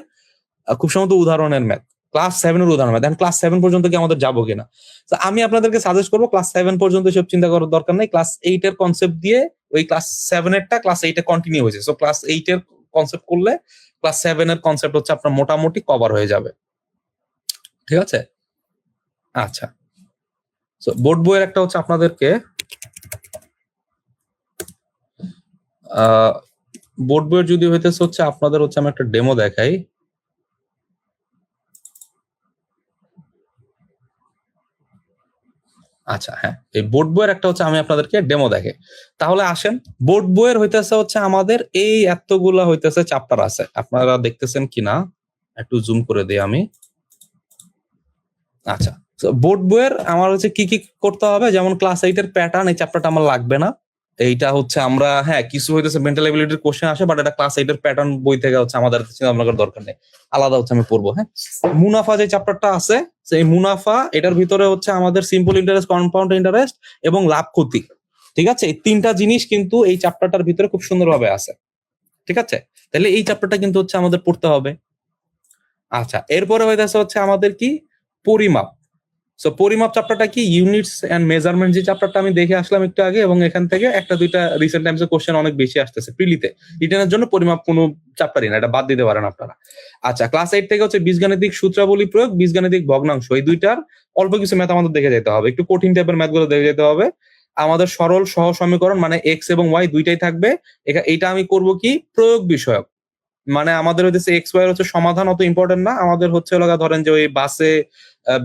খুব সম্ভবত উদাহরণের ম্যাথ, ক্লাস 7-এর উদাহরণ ম্যাথ। ক্লাস 7 পর্যন্ত কি আমাদের যাবো কিনা? তো আমি আপনাদেরকে সাজেস্ট করবো ক্লাস 7 পর্যন্ত সব চিন্তা করার দরকার নেই। ক্লাস 8-এর কনসেপ্ট দিয়ে ওই ক্লাস 7-এরটা ক্লাস 8-এ কন্টিনিউ হয়েছে, সো ক্লাস 8-এর কনসেপ্ট করলে ক্লাস 7-এর কনসেপ্ট হচ্ছে আপনার মোটামুটি কভার হয়ে যাবে। ঠিক আছে, আচ্ছা, সো বোর্ড বইয়ের একটা হচ্ছে আপনাদেরকে বোর্ড বইয়ের যদি হইতেছে হচ্ছে আপনাদের হচ্ছে আমি একটা ডেমো দেখাই। আচ্ছা, হ্যাঁ, এই বোর্ড বইয়ের একটা হচ্ছে আমি আপনাদেরকে ডেমো দেখে, তাহলে আসেন। বোর্ড বইয়ের হইতেছে হচ্ছে আমাদের এই এতগুলা হইতেছে চ্যাপ্টার আছে, আপনারা দেখতেছেন কিনা একটু জুম করে দিই আমি। আচ্ছা, বোর্ড বইয়ের আমার হচ্ছে কি কি করতে হবে, যেমন ক্লাস 8-এর প্যাটার্ন, এই চ্যাপ্টারটা আমার লাগবে না। এইটা হচ্ছে আমরা, হ্যাঁ, কিছু হইতেছে মেন্টাল এবিলিটির কোশ্চেন আসে, বাট এটা ক্লাস 8-এর প্যাটার্ন বই থেকে হচ্ছে আমাদের চিন্তা ভাবনা করার দরকার নেই, আলাদা হচ্ছে আমি পড়বো। হ্যাঁ, মুনাফা যে চ্যাপ্টারটা আছে, সেই মুনাফা এটার ভিতরে হচ্ছে আমাদের সিম্পল ইন্টারেস্ট, কম্পাউন্ড ইন্টারেস্ট এবং লাভ ক্ষতি। ঠিক আছে, এই তিনটা জিনিস কিন্তু এই চ্যাপ্টারটার ভিতরে খুব সুন্দরভাবে আছে। ঠিক আছে, তাহলে এই চ্যাপ্টারটা কিন্তু হচ্ছে আমাদের পড়তে হবে। আচ্ছা, এরপরে হইতেছে হচ্ছে আমাদের কি পরিমাপ। সো পরিমাপ চ্যাপ্টারটা কি, ইউনিটস এন্ড মেজারমেন্ট যে চ্যাপ্টারটা আমি দেখে আসলাম একটু আগে, এবং এখান থেকে একটা দুইটা রিসেন্ট টাইমস কোশ্চেন অনেক বেশি আসতেছে প্রিলিতে। রিটেনের জন্য পরিমাপ কোনো চ্যাপ্টারই না, এটা বাদ দিতে পারেন আপনারা। আচ্ছা, ক্লাস 8 থেকে হচ্ছে বীজগাণিতিক সূত্রাবলী প্রয়োগ, বীজগাণিতিক ভগ্নাংশ, এই দুইটার অল্প কিছু ম্যাথ আমাদের দেখে যেতে হবে, একটু কঠিন টাইপের ম্যাথ গুলো দেখে যেতে হবে। আমাদের সরল সহ সমীকরণ মানে এক্স এবং ওয়াই দুইটাই থাকবে। এটা আমি করব কি প্রয়োগ বিষয়ক, মানে আমাদের হচ্ছে এক্স ওয়াই হচ্ছে সমাধান অত ইম্পর্টেন্ট না, আমাদের হচ্ছে লগা ধরেন যে ওই বাসে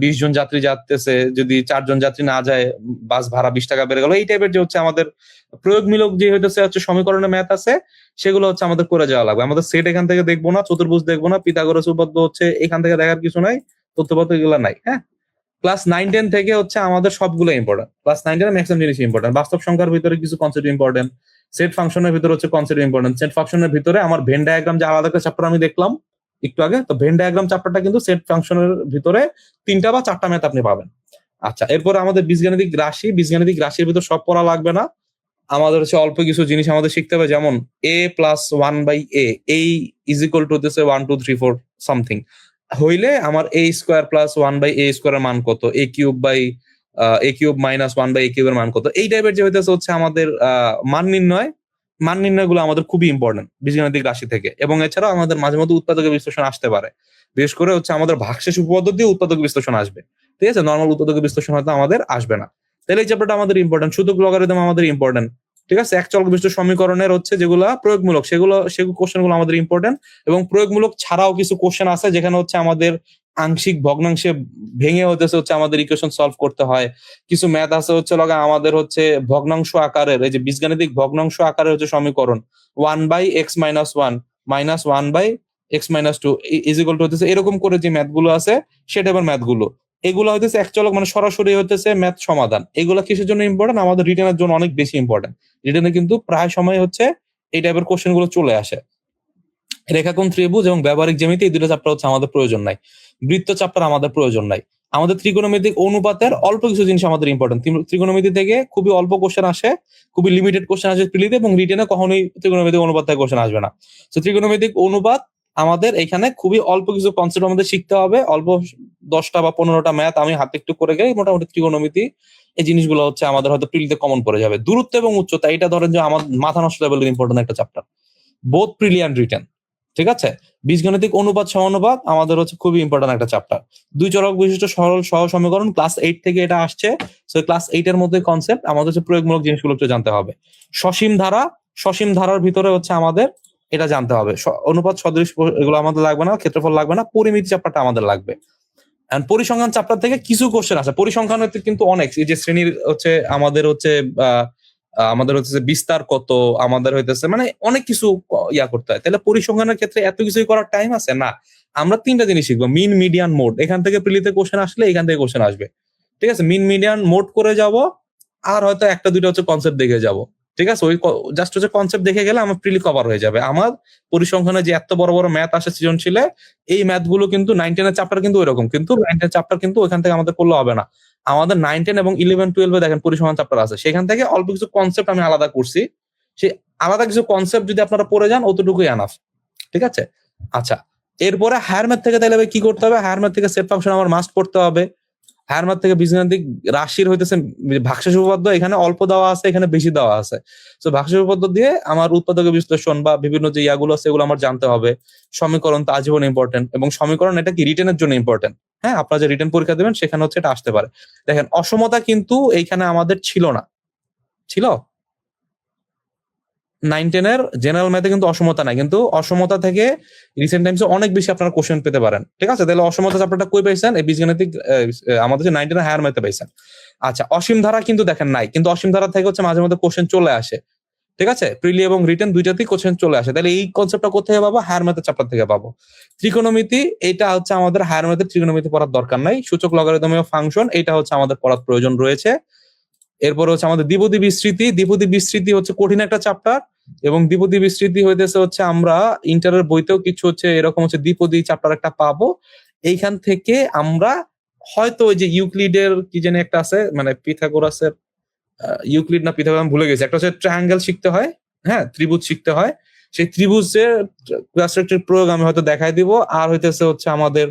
20 জন যাত্রী যাচ্ছে, যদি 4 জন যাত্রী না যায় বাস ভাড়া 20 টাকা বেড়ে গেল, এই টাইপের যে হচ্ছে আমাদের প্রয়োগমূলক যে হচ্ছে সমীকরণের ম্যাথ আছে, সেগুলো হচ্ছে আমাদের করে যাওয়া লাগবে। আমাদের সেট এখান থেকে দেখবো না, চতুর্ভুজ দেখবো না, পিথাগোরাস উপপাদ্য হচ্ছে এখান থেকে দেখার কিছু নাই, তথ্যপত্র এগুলো নাই। হ্যাঁ, ক্লাস 9-10 থেকে হচ্ছে আমাদের সবগুলো ইম্পর্টেন্ট, ক্লাস 9-10 ম্যাক্সিমাম জিনিস ইম্পর্টেন্ট, বাস্তব সংখ্যার ভিতরে কিছু কনসেপ্ট ইম্পর্টেন্ট, সেট ফাংশনের ভিতরে হচ্ছে কনসেপ্ট ইম্পর্টেন্ট, সেট ফাংশনের ভিতরে আমার ভেন ডায়াগ্রাম যে আলাদা একটা চ্যাপ্টার আমি দেখলাম একটু আগে, তো ভেন ডায়াগ্রাম চ্যাপ্টারটা কিন্তু সেট ফাংশনের ভিতরে 3টা বা 4টা ম্যাথ আপনি পাবেন। আচ্ছা, এরপরে আমাদের বীজগাণিতিক রাশি, বীজগাণিতিক রাশির ভিতর সব পড়া লাগবে না, আমাদের হচ্ছে অল্প কিছু জিনিস আমাদের শিখতে হবে, যেমন a প্লাস 1/a, এই ইজ ইকুয়াল টু হচ্ছে 1 2 3 4 সামথিং হইলে আমার a স্কোয়ার প্লাস 1/a স্কোয়ারের মান কত, a কিউব মাইনাস 1/a কিউবের মান কত, এই টাইপের যে হইতেছে হচ্ছে আমাদের মান নির্ণয় গুলো আমাদের খুবই ইম্পর্টেন্ট বীজগাণিতিক রাশি থেকে। এবং এছাড়াও আমাদের মাঝে মধ্যে উৎপাদকের বিশ্লেষণ আসতে পারে, বিশেষ করে হচ্ছে আমাদের ভাগশেষ উপপাদ্য দিয়ে উৎপাদক বিশ্লেষণ আসবে। ঠিক আছে, নর্মাল উৎপাদকের বিশ্লেষণ হয়তো আমাদের আসবে না, তাহলে এই চ্যাপ্টারটা আমাদের ইম্পর্টেন্ট। সূচক লগারিদম আমাদের ইম্পর্টেন্ট। ঠিক আছে, এক চলক বিশিষ্ট সমীকরণের হচ্ছে যেগুলা প্রয়োগমূলক, সেগুলো কোশ্চেন গুলো আমাদের ইম্পর্টেন্ট। এবং প্রয়োগমূলক ছাড়াও কিছু কোশ্চেন আছে যেখানে হচ্ছে আমাদের আংশিক ভগ্নাংশে ভেঙে হচ্ছে আমাদের ইকুয়েশন সলভ করতে হয়। কিছু ম্যাথ আছে হচ্ছে লগা আমাদের হচ্ছে ভগ্নাংশ আকারের, এই যে বীজগাণিতিক ভগ্নাংশ আকারের হচ্ছে সমীকরণ 1/x-1 minus 1/x-2 is equal to হচ্ছে এরকম করে যে ম্যাথ গুলো আছে, সেটা আবার ম্যাথ গুলো এগুলো হইতেছে এক চলক, মানে সরাসরি হইতেছে ম্যাথ সমাধান। এগুলো কিসের জন্য ইম্পর্টেন্ট, আমাদের রিটেনের জন্য অনেক বেশি ইম্পর্টেন্ট। রিটেনে কিন্তু প্রায় সময় হচ্ছে এই টাইপের কোশ্চেন গুলো চলে আসে। রেখাকোণ, ত্রিভুজ এবং ব্যবহারিক জ্যামিতি এই দুটো চ্যাপ্টার হচ্ছে আমাদের প্রয়োজন নাই। বৃত্ত চ্যাপ্টার আমাদের প্রয়োজন নাই। আমাদের ত্রিকোণমিতিক অনুপাতের অল্প কিছু জিনিস আমাদের ইম্পর্টেন্ট। ত্রিকোণমিতি থেকে খুবই অল্প কোশ্চেন আসে, খুবই লিমিটেড কোশ্চেন আসে প্রিলিতে, এবং রিটেনে কখনোই ত্রিকোণমিতিক অনুপাত থেকে কোশ্চেন আসবে না। তো ত্রিকোণমিতিক অনুপাত আমাদের এখানে খুবই অল্প কিছু কনসেপ্ট আমাদের শিখতে হবে, অল্প 10টা বা 15টা ম্যাথ আমি হাতে একটু করে গেলে মোটামুটি ত্রিকোণমিতি এই জিনিসগুলো হচ্ছে আমাদের হয়তো প্রিলিতে কমন পড়ে যাবে। দূরত্ব এবং উচ্চতা, এটা ধরেন যে আমার মাথা নষ্ট লেভেলের ইম্পর্টেন্ট একটা chapter, both prelim and written. ঠিক আছে, বীজগাণিতিক অনুপাত সমানুপাত আমাদের হচ্ছে খুবই ইম্পর্টেন্ট একটা চ্যাপ্টার। দুই চলক বিশিষ্ট সরল সহ সমীকরণ ক্লাস 8 থেকে এটা আসছে, সো ক্লাস 8 এর মধ্যে কনসেপ্ট আমাদের হচ্ছে প্রয়োগমূলক জিনিসগুলো একটু জানতে হবে। সসীম ধারার ভিতরে হচ্ছে আমাদের এটা জানতে হবে, অনুপাত সদৃশ এগুলো আমাদের লাগবে না, ক্ষেত্রফল লাগবে না, পরিমিতি চ্যাপ্টারটা আমাদের লাগবে। এন্ড পরিসংখ্যান চ্যাপ্টার থেকে কিছু কোশ্চেন আছে, পরিসংখ্যান কিন্তু অনেক, এই যে শ্রেণীর হচ্ছে আমাদের হচ্ছে বিস্তার কত, আমাদের হইতেছে মানে অনেক কিছু ইয়া করতে হয়। তাহলে পরিসংখ্যানের ক্ষেত্রে এত কিছুই করার টাইম আছে না, আমরা 3টা জিনিস শিখবো, মিন, মিডিয়ান, মোড। এখান থেকে প্রিলিতে কোশ্চেন আসলে এখান থেকে কোশ্চেন আসবে। ঠিক আছে, মিন, মিডিয়ান, মোড করে যাব, আর হয়তো একটা দুইটা হচ্ছে কনসেপ্ট দেখে যাব। ঠিক আছে, ওই জাস্ট হচ্ছে কনসেপ্ট দেখে গেলে আমার প্রিলি কভার হয়ে যাবে। আমার পরিসংখ্যানে যে এত বড় বড় ম্যাথ আসে সৃজনশীলে, এই ম্যাথ গুলো কিন্তু 9-10 এর চ্যাপ্টার কিন্তু ওইরকম, কিন্তু 9-10 চ্যাপ্টার কিন্তু ওইখান থেকে আমাদের করলে হবে না। আমাদের 9-10 এবং 11-12 দেখেন পরিসংখ্যান চ্যাপ্টার আছে, সেখান থেকে অল্প কিছু কনসেপ্ট আমি আলাদা করছি। সেই আলাদা কিছু কনসেপ্ট যদি আপনারা পড়ে যান, অতটুকুই এনাফ। ঠিক আছে, আচ্ছা এরপরে হায়ার ম্যাথ থেকে তাহলে কি করতে হবে? হায়ার ম্যাথ থেকে সেট ফাংশন আমার মাস্ট পড়তে হবে। হায়ার ম্যাথ থেকে বীজগাণিতিক রাশির হইতেছে ভাগশেষ উপপাদ্য, এখানে অল্প দেওয়া আছে, এখানে বেশি দেওয়া আছে। তো ভাগশেষ উপপাদ্য দিয়ে আমার উৎপাদক বিশ্লেষণ বা বিভিন্ন যে ইয়াগুলো আছে এগুলো আমার জানতে হবে। সমীকরণ তো আজীবন ইম্পর্টেন্ট, এবং সমীকরণ এটা কি রিটেনের জন্য ইম্পর্টেন্ট। হ্যাঁ, আপনারা যে রিটেন পরীক্ষা দেবেন সেখানে হচ্ছে এটা আসতে পারে। দেখেন অসমতা কিন্তু এইখানে আমাদের ছিল না, ছিল 9-10 এর জেনারেল ম্যাথে কিন্তু অসমতা নাই, কিন্তু অসমতা থেকে রিসেন্ট টাইমসে অনেক বেশি আপনারা কোশ্চেন পেতে পারেন। ঠিক আছে, তাহলে অসমতা চ্যাপ্টারটা কই পাইছেন? এই বীজগাণিতিক আমাদের যে 9-10 এর হায়ার ম্যাথে পাইছেন। আচ্ছা, অসীম ধারা কিন্তু দেখেন নাই, কিন্তু অসীম ধারা থেকে হচ্ছে মাঝে মধ্যে কোশ্চেন চলে আসে। ঠিক আছে, প্রিলি এবং রিটেন দুইটাতেই কোশ্চেন চলে আসে। তাহলে এই কনসেপ্টটা কোথায় পাবো? হায়ার ম্যাথের চ্যাপ্টার থেকে পাবো। ত্রিকোণমিতি, এটা হচ্ছে আমাদের হায়ার ম্যাথের ত্রিকোণমিতি পড়ার দরকার নাই। সূচক লগারিদমীয় ফাংশন, এটা হচ্ছে আমাদের পড়ার প্রয়োজন রয়েছে। এরপর হচ্ছে আমাদের দ্বিপদী বিস্তৃতি। দ্বিপদী বিস্তৃতি হচ্ছে কঠিন একটা চ্যাপ্টার, এবং দ্বিপদী বিস্তৃতি হইতেছে হচ্ছে আমরা ইন্টারের বইতেও কিছু হচ্ছে এরকম হচ্ছে দ্বিপদী চ্যাপ্টার একটা পাবো। এইখান থেকে আমরা হয়তো ওই যে ইউক্লিডের কি জানি একটা আছে, মানে পিথাগোরাসের ইউক্লিড না পিথাগোরাস আমি ভুলে গেছি, একটা হচ্ছে ট্রায়াঙ্গেল শিখতে হয়, হ্যাঁ ত্রিভুজ শিখতে হয়। সেই ত্রিভুজের ক্লাসের প্রয়োগ আমি হয়তো দেখাই দিব। আর হইতেছে হচ্ছে আমাদের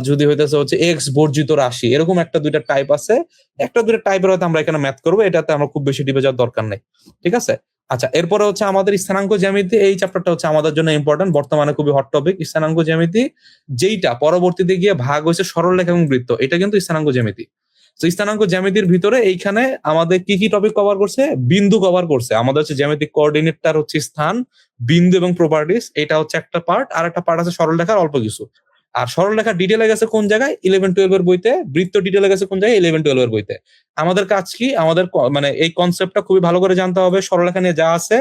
যদি হইতেছে হচ্ছে এক্স বর্জিত রাশি, এরকম একটা দুইটা টাইপ আছে। একটা দুইটা টাইপের হয়তো আমরা এখানে ম্যাথ করবো, এটাতে আমরা খুব বেশি ডিপে যাওয়ার দরকার নেই। ঠিক আছে, আচ্ছা এরপরে হচ্ছে আমাদের স্থানাঙ্ক জ্যামিতি। এই চ্যাপ্টারটা হচ্ছে আমাদের জন্য ইম্পর্টেন্ট, বর্তমানে খুবই হট টপিক স্থানাঙ্ক জ্যামিতি, যেইটা পরবর্তীতে গিয়ে ভাগ হয়েছে সরলরেখা এবং বৃত্ত, এটা কিন্তু স্থানাঙ্ক জ্যামিতি। তো স্থানাঙ্ক জ্যামিতির ভিতরে এইখানে আমাদের কি কি টপিক কভার করছে? বিন্দু কভার করছে। আমাদের হচ্ছে জ্যামিতিক কোঅর্ডিনেটটার হচ্ছে স্থান, বিন্দু এবং প্রপার্টিস, এটা হচ্ছে একটা পার্ট। আর একটা পার্ট আছে সরলরেখার অল্প কিছু। আর সরলরেখা ডিটেলে গেছে কোন জায়গায়? 11-12 এর বইতে। বৃত্ত ডিটেলে গেছে কোন জায়গায়? 11-12 এর বইতে। আমাদের কাজ কি? আমাদের মানে এই কনসেপ্টটা খুবই ভালো করে জানতে হবে। সরলরেখা নিয়ে যা আছে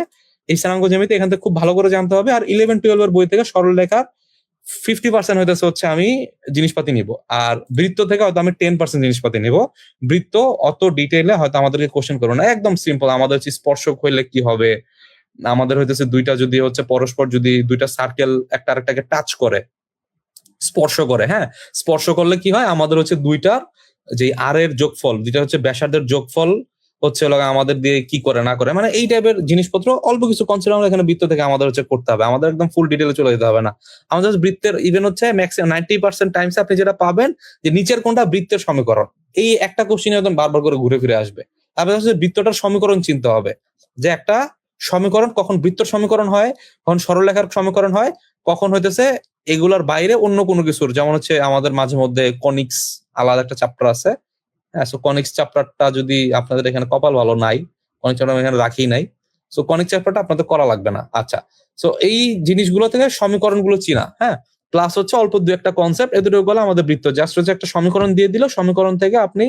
এই স্থানাঙ্ক জ্যামিতি এখান থেকে খুব ভালো করে জানতে হবে। আর 11-12 এর বই থেকে সরলরেখার 50% হইতেছে হচ্ছে আমি জিনিসপাতি নিব, আর বৃত্ত থেকে হয়তো আমি 10% জিনিসপাতি নিব। বৃত্ত অত ডিটেইলে হয়তো আমাদেরকে কোশ্চেন করবো না, একদম সিম্পল। আমাদের হচ্ছে স্পর্শক হইলে কি হবে, আমাদের হইতেছে দুইটা যদি হচ্ছে পরস্পর যদি দুইটা সার্কেল একটা আরেকটাকে টাচ করে, স্পর্শ করে, হ্যাঁ স্পর্শ করলে কি হয়, আমাদের হচ্ছে দুইটার যে আর এর যোগফল, যেটা হচ্ছে ব্যাসার্ধের যোগফল হচ্ছে আমাদের দিয়ে কি করে না করে, মানে এই টাইপের জিনিসপত্র অল্প কিছু কনসেপ্ট আমরা এখানে বৃত্ত থেকে আমাদের হচ্ছে করতে হবে। আমাদের একদম ফুল ডিটেলে চলে যেতে হবে না। আমাদের বৃত্তের ইভেন হচ্ছে ম্যাক্সিমাম 90% টাইমস আপনি যেটা পাবেন যে নিচের কোনটা বৃত্তের সমীকরণ, এই একটা কোশ্চেন একদম বারবার করে ঘুরে ফিরে আসবে। তারপরে হচ্ছে বৃত্তটার সমীকরণ চিনতে হবে, যে একটা সমীকরণ কখন বৃত্তর সমীকরণ হয়, কখন সরলরেখার সমীকরণ হয়, কখন হইতেছে এগুলার বাইরে অন্য কোনো কিছুর। যেমন হচ্ছে আমাদের মাঝে মধ্যে কনিক্স আলাদা একটা চ্যাপ্টার আছে, হ্যাঁ সো কনিক্স চ্যাপ্টারটা যদি আপনাদের এখানে কপাল ভালো নাই, কনিক্স চ্যাপ্টার এখানে রাখি নাই, সো কনিক্স চ্যাপ্টারটা আপনাদের করা লাগবে না। আচ্ছা, সো এই জিনিসগুলো থেকে সমীকরণগুলো চিনা, হ্যাঁ প্লাস হচ্ছে অল্প দু একটা কনসেপ্ট, এ দুটো গেলে আমাদের বৃত্ত। জাস্ট হচ্ছে একটা সমীকরণ দিয়ে দিল, সমীকরণ থেকে আপনি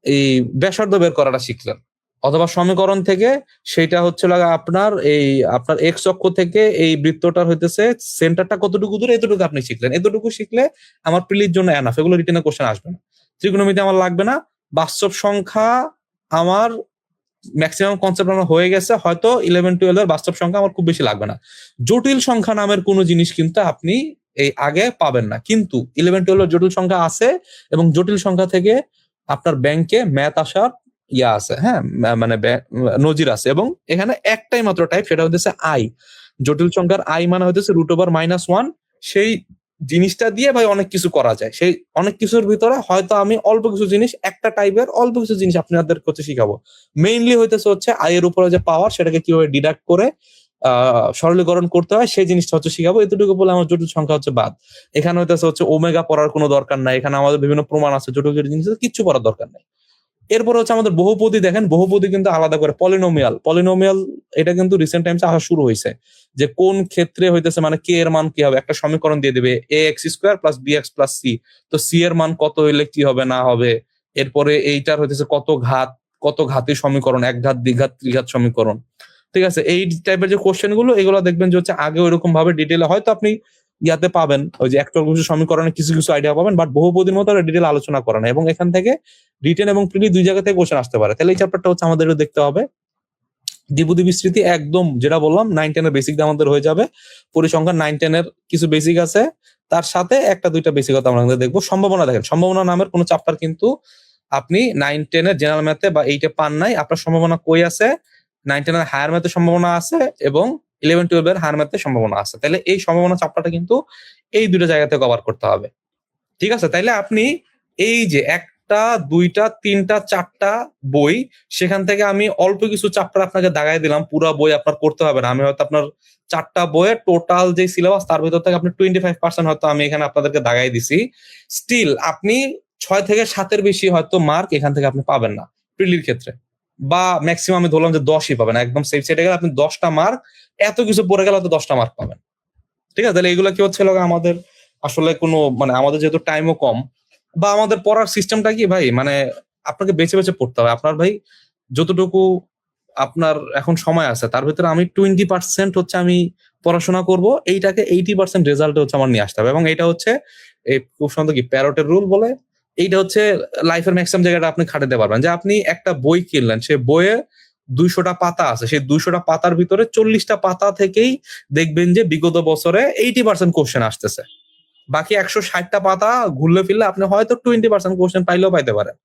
এই ব্যাসার্ধ বের করাটা শিখলেন, অথবা সমীকরণ থেকে সেটা হচ্ছে আপনার এই আপনার এক্স অক্ষ থেকে এই বৃত্তটার হইতেছে সেন্টারটা কতটুকু দূরে, এতটুকু আপনি শিখলেন। এতটুকু শিখলে আমার প্রিলির জন্য এনাফ, এগুলো রিটেনে কোশ্চেন আসবে না। ত্রিকোণমিতি আমার লাগবে না। বাস্তব সংখ্যা আমার ম্যাক্সিমাম কনসেপ্ট আমার হয়ে গেছে, হয়তো 11-12 এর বাস্তব সংখ্যা আমার খুব বেশি লাগবে না। জটিল সংখ্যা নামের কোনো জিনিস কিন্তু আপনি এই আগে পাবেন না, কিন্তু 11-12 এর জটিল সংখ্যা আছে, এবং জটিল সংখ্যা থেকে আপনার ব্যাংকে ম্যাথ আসার ইয়া আছে, হ্যাঁ মানে নজির আছে। এবং এখানে একটাই মাত্র টাইপ, সেটা হচ্ছে আই। জটিল সংখ্যার আই মানে হচ্ছে √(-1)। সেই জিনিসটা দিয়ে ভাই অনেক কিছু করা যায়। সেই অনেক কিছুর ভিতরে হয়তো আমি অল্প কিছু জিনিস, একটা টাইপের অল্প কিছু জিনিস আপনাদের হচ্ছে শিখাবো। মেইনলি হইতেছে হচ্ছে আই এর উপরে যে পাওয়ার, সেটাকে কিভাবে ডিডাক্ট করে সরলীকরণ করতে হয় সেই জিনিসটা হচ্ছে শিখাবো। এতটুকু বলে আমার জটিল সংখ্যা হচ্ছে বাদ। এখানে হচ্ছে ওমেগা পড়ার কোনো দরকার নাই, এখানে আমাদের বিভিন্ন প্রমাণ আছে, জটিল জটিল জিনিস কিচ্ছু পড়ার দরকার নাই। এরপর হচ্ছে আমাদের বহুপদী। দেখেন বহুপদী কিন্তু আলাদা করে পলিনোমিয়াল এটা কিন্তু রিসেন্ট টাইমসে আসা শুরু হয়েছে, যে কোন ক্ষেত্রে হইতেছে মানে কে এর মান কি হবে, একটা সমীকরণ দিয়ে দেবে ax² + bx + c, তো c এর মান কত হইলে কি হবে না হবে। এরপরে এইটার হইতেছে কত ঘাতের সমীকরণ, এক ঘাত, দ্বিঘাত, ত্রিঘাত সমীকরণ। ঠিক আছে, এই টাইপের যে কোশ্চেন গুলো, এগুলো দেখবেন যে হচ্ছে আগে ওইরকম ভাবে ডিটেলে হয়তো আপনি ইয়াতে পাবেন, ওই যে একটা সমীকরণে কিছু কিছু আইডিয়া পাবেন, বাট বহুপদীর মতো ডিটেল আলোচনা করা না। এবং এখান থেকে রিটেন এবং প্রিলি দুই জায়গা থেকে কোশ্চেন আসতে পারে, তাহলে এই চ্যাপ্টারটা হচ্ছে আমাদের দেখতে হবে। দ্বিপদী বিস্তৃতি একদম যেটা বললাম 9-10 এর বেসিক আমাদের হয়ে যাবে। পরিসংখ্যান 9-10 এর কিছু বেসিক আছে, তার সাথে একটা দুইটা বেসিকতা আমরা দেখবো। সম্ভাবনা দেখেন, সম্ভাবনা নামের কোনো চ্যাপ্টার কিন্তু আপনি 9-10 এর জেনারেল ম্যাথে বা 8 এ পান নাই। আপনার সম্ভাবনা কই আছে? 9-10 এর হায়ার ম্যাথে সম্ভাবনা আছে এবং 11-12 এর হায়ার ম্যাথে সম্ভাবনা আছে। তাহলে এই সম্ভাবনা চ্যাপ্টারটা কিন্তু এই দুটো জায়গাতে কভার করতে হবে। ঠিক আছে? তাইলে আপনি এই যে একটা, দুইটা, তিনটা, চারটা বই, সেখান থেকে আমি অল্প কিছু চ্যাপ্টার আপনাকে দাগাই দিলাম। পুরা বই আপনার করতে হবে না। আমি হয়তো আপনার চারটা বইয়ের টোটাল যে সিলেবাস তার ভিতর থেকে আপনি 25% হয়তো আমি এখানে আপনাদেরকে দাগাই দিছি। স্টিল আপনি 6 থেকে 7 এর বেশি হয়তো মার্ক এখান থেকে আপনি পাবেন না প্রিলির ক্ষেত্রে, বা ম্যাক্সিমাম আমি ধরলাম যে 10ই পাবেন। একদম সেফ সাইডে গেলে আপনি 10টা মার্ক, এত কিছু পড়ে গেলে হয়তো 10টা মার্ক পাবেন। ঠিক আছে? তাহলে এগুলো কি হচ্ছে আমাদের আসলে কোনো মানে আমাদের যেহেতু টাইমও কম, বা আমাদের পড়ার সিস্টেমটা কি ভাই, মানে আপনাকে বেছে বেছে পড়তে হবে। আপনার ভাই যতটুকু আপনার এখন সময় আছে তার ভিতরে আমি 20% হচ্ছে আমি পড়াশোনা করব, এইটাকে 80% রেজাল্ট হচ্ছে আমার নিয়ে আসতে হবে। এবং এটা হচ্ছে এই খুব সুন্দর কি প্যারটের রুল বলে, এইটা হচ্ছে লাইফের ম্যাক্সিমাম জায়গাটা আপনি খাটাতে পারবেন। যে আপনি একটা বই কিনলেন, সে বইয়ে 200টা পাতা আছে, সেই 200টা পাতার ভিতরে 40টা পাতা থেকেই দেখবেন যে বিগত বছরে 80% কোশ্চেন আসতেছে। বাকি 160টা পাতা ঘুরলে ফিরলে আপনি হয়তো 20% কোশ্চেন পাইলেও পাইতে পারেন।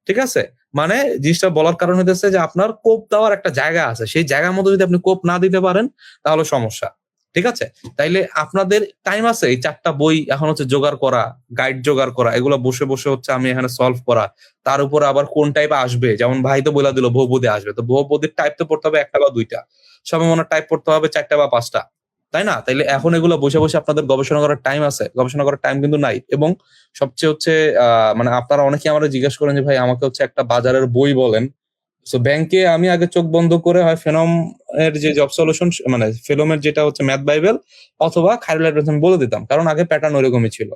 ঠিক আছে? মানে জিনিসটা বলার কারণ হইতেছে যে আপনার কোপ দেওয়ার একটা জায়গা আছে। সেই জায়গার মধ্যে যদি আপনি কোপ না দিতে পারেন তাহলে সমস্যা। ঠিক আছে? তাইলে আপনাদের টাইম আছে এই 4টা বই এখন হচ্ছে জোগাড় করা, গাইড জোগাড় করা, এগুলো বসে বসে হচ্ছে আমি এখানে সলভ করা। তার উপর আবার কোন টাইপ আসবে, যেমন ভাই তো বইলা দিল বহুপদী আসবে। তো বহুপদীর টাইপ তো পড়তে হবে 1টা বা 2টা। সম্ভাবনার টাইপ পড়তে হবে 4টা বা 5টা। তাই না? তাইলে এখন এগুলো বসে বসে আপনাদের গবেষণা করার টাইম আছে? গবেষণা করার টাইম কিন্তু নাই। এবং সবচেয়ে হচ্ছে মানে আপনারা অনেকেই আমারে জিজ্ঞেস করেন যে ভাই আমাকে হচ্ছে একটা বাজারের বই বলেন। সো ব্যাংকে আমি আগে চোখ বন্ধ করে হয় ফেনম এর যে জব সলিউশন, মানে ফেলমের যেটা হচ্ছে ম্যাথ বাইবেল অথবা খায়রুল এডমিশন বলে দিতাম, কারণ আগে প্যাটার্ন ওইরকমই ছিল।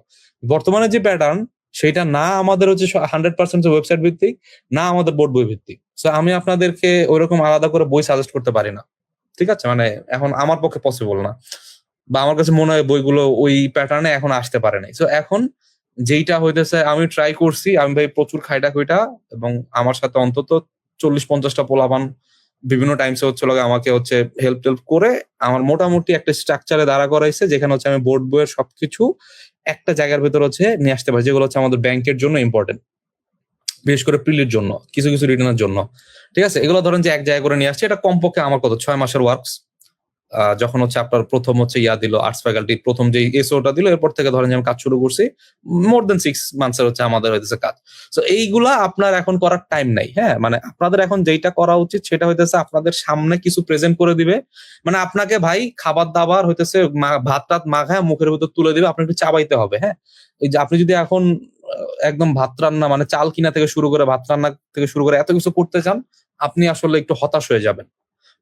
বর্তমানে যে প্যাটার্ন সেটা না আমাদের হচ্ছে 100% ওয়েবসাইট ভিত্তিক, না আমাদের বোর্ড বই ভিত্তিক। সো আমি আপনাদেরকে ওইরকম আলাদা করে বই সাজেস্ট করতে পারি না। ঠিক আছে? মানে এখন আমার পক্ষে পসিবল না, বা আমার কাছে মনে হয় বইগুলো ওই প্যাটার্নে এখন আসতে পারে নাই। সো এখন যেইটা হইতেছে আমি ট্রাই করছি, আমি ভাই প্রচুর খাইটা খুইটা, এবং আমার সাথে অন্তত 40-50টা পোলাপান বিভিন্ন টাইমসে হচ্ছে আমাকে হচ্ছে হেল্প টেল্প করে আমার মোটামুটি একটা স্ট্রাকচারে দাঁড়া করাইছে, যেখানে হচ্ছে আমি বোর্ড বইয়ের সবকিছু একটা জায়গার ভেতর হচ্ছে নিয়ে আসতে পারি, যেগুলো হচ্ছে আমাদের ব্যাংকের জন্য ইম্পর্টেন্ট, বিশেষ করে প্রিলির জন্য, কিছু কিছু রিটার্নের জন্য। ঠিক আছে? এগুলো ধরেন যে এক জায়গায় করে নিয়ে আসছে, এটা কমপক্ষে আমার কত 6 মাসের ওয়ার্কস। যখন হচ্ছে আপনার প্রথম হচ্ছে দিল আর্টস ফ্যাকাল্টি, প্রথম যে এসওটা দিল, এরপর থেকে ধরেন যে আমি কাজ শুরু করছি, মোর দেন 6 মান্থস এর হচ্ছে আমাদের হইতেছে কাজ। তো এইগুলা আপনার এখন করার টাইম নাই। হ্যাঁ, মানে আপনাদের এখন যেটা করা উচিত সেটা হইতেছে আপনাদের সামনে কিছু প্রেজেন্ট করে দিবে। মানে আপনাকে ভাই খাবার দাবার হইতেছে ভাত টাত মাখায় মুখের ভিতর তুলে দিবে, আপনাকে একটু চাবাইতে হবে। হ্যাঁ, এই যে আপনি যদি এখন একদম ভাত রান্না মানে চাল কিনা থেকে শুরু করে ভাত রান্না থেকে শুরু করে এত কিছু করতে চান, আপনি আসলে একটু হতাশ হয়ে যাবেন।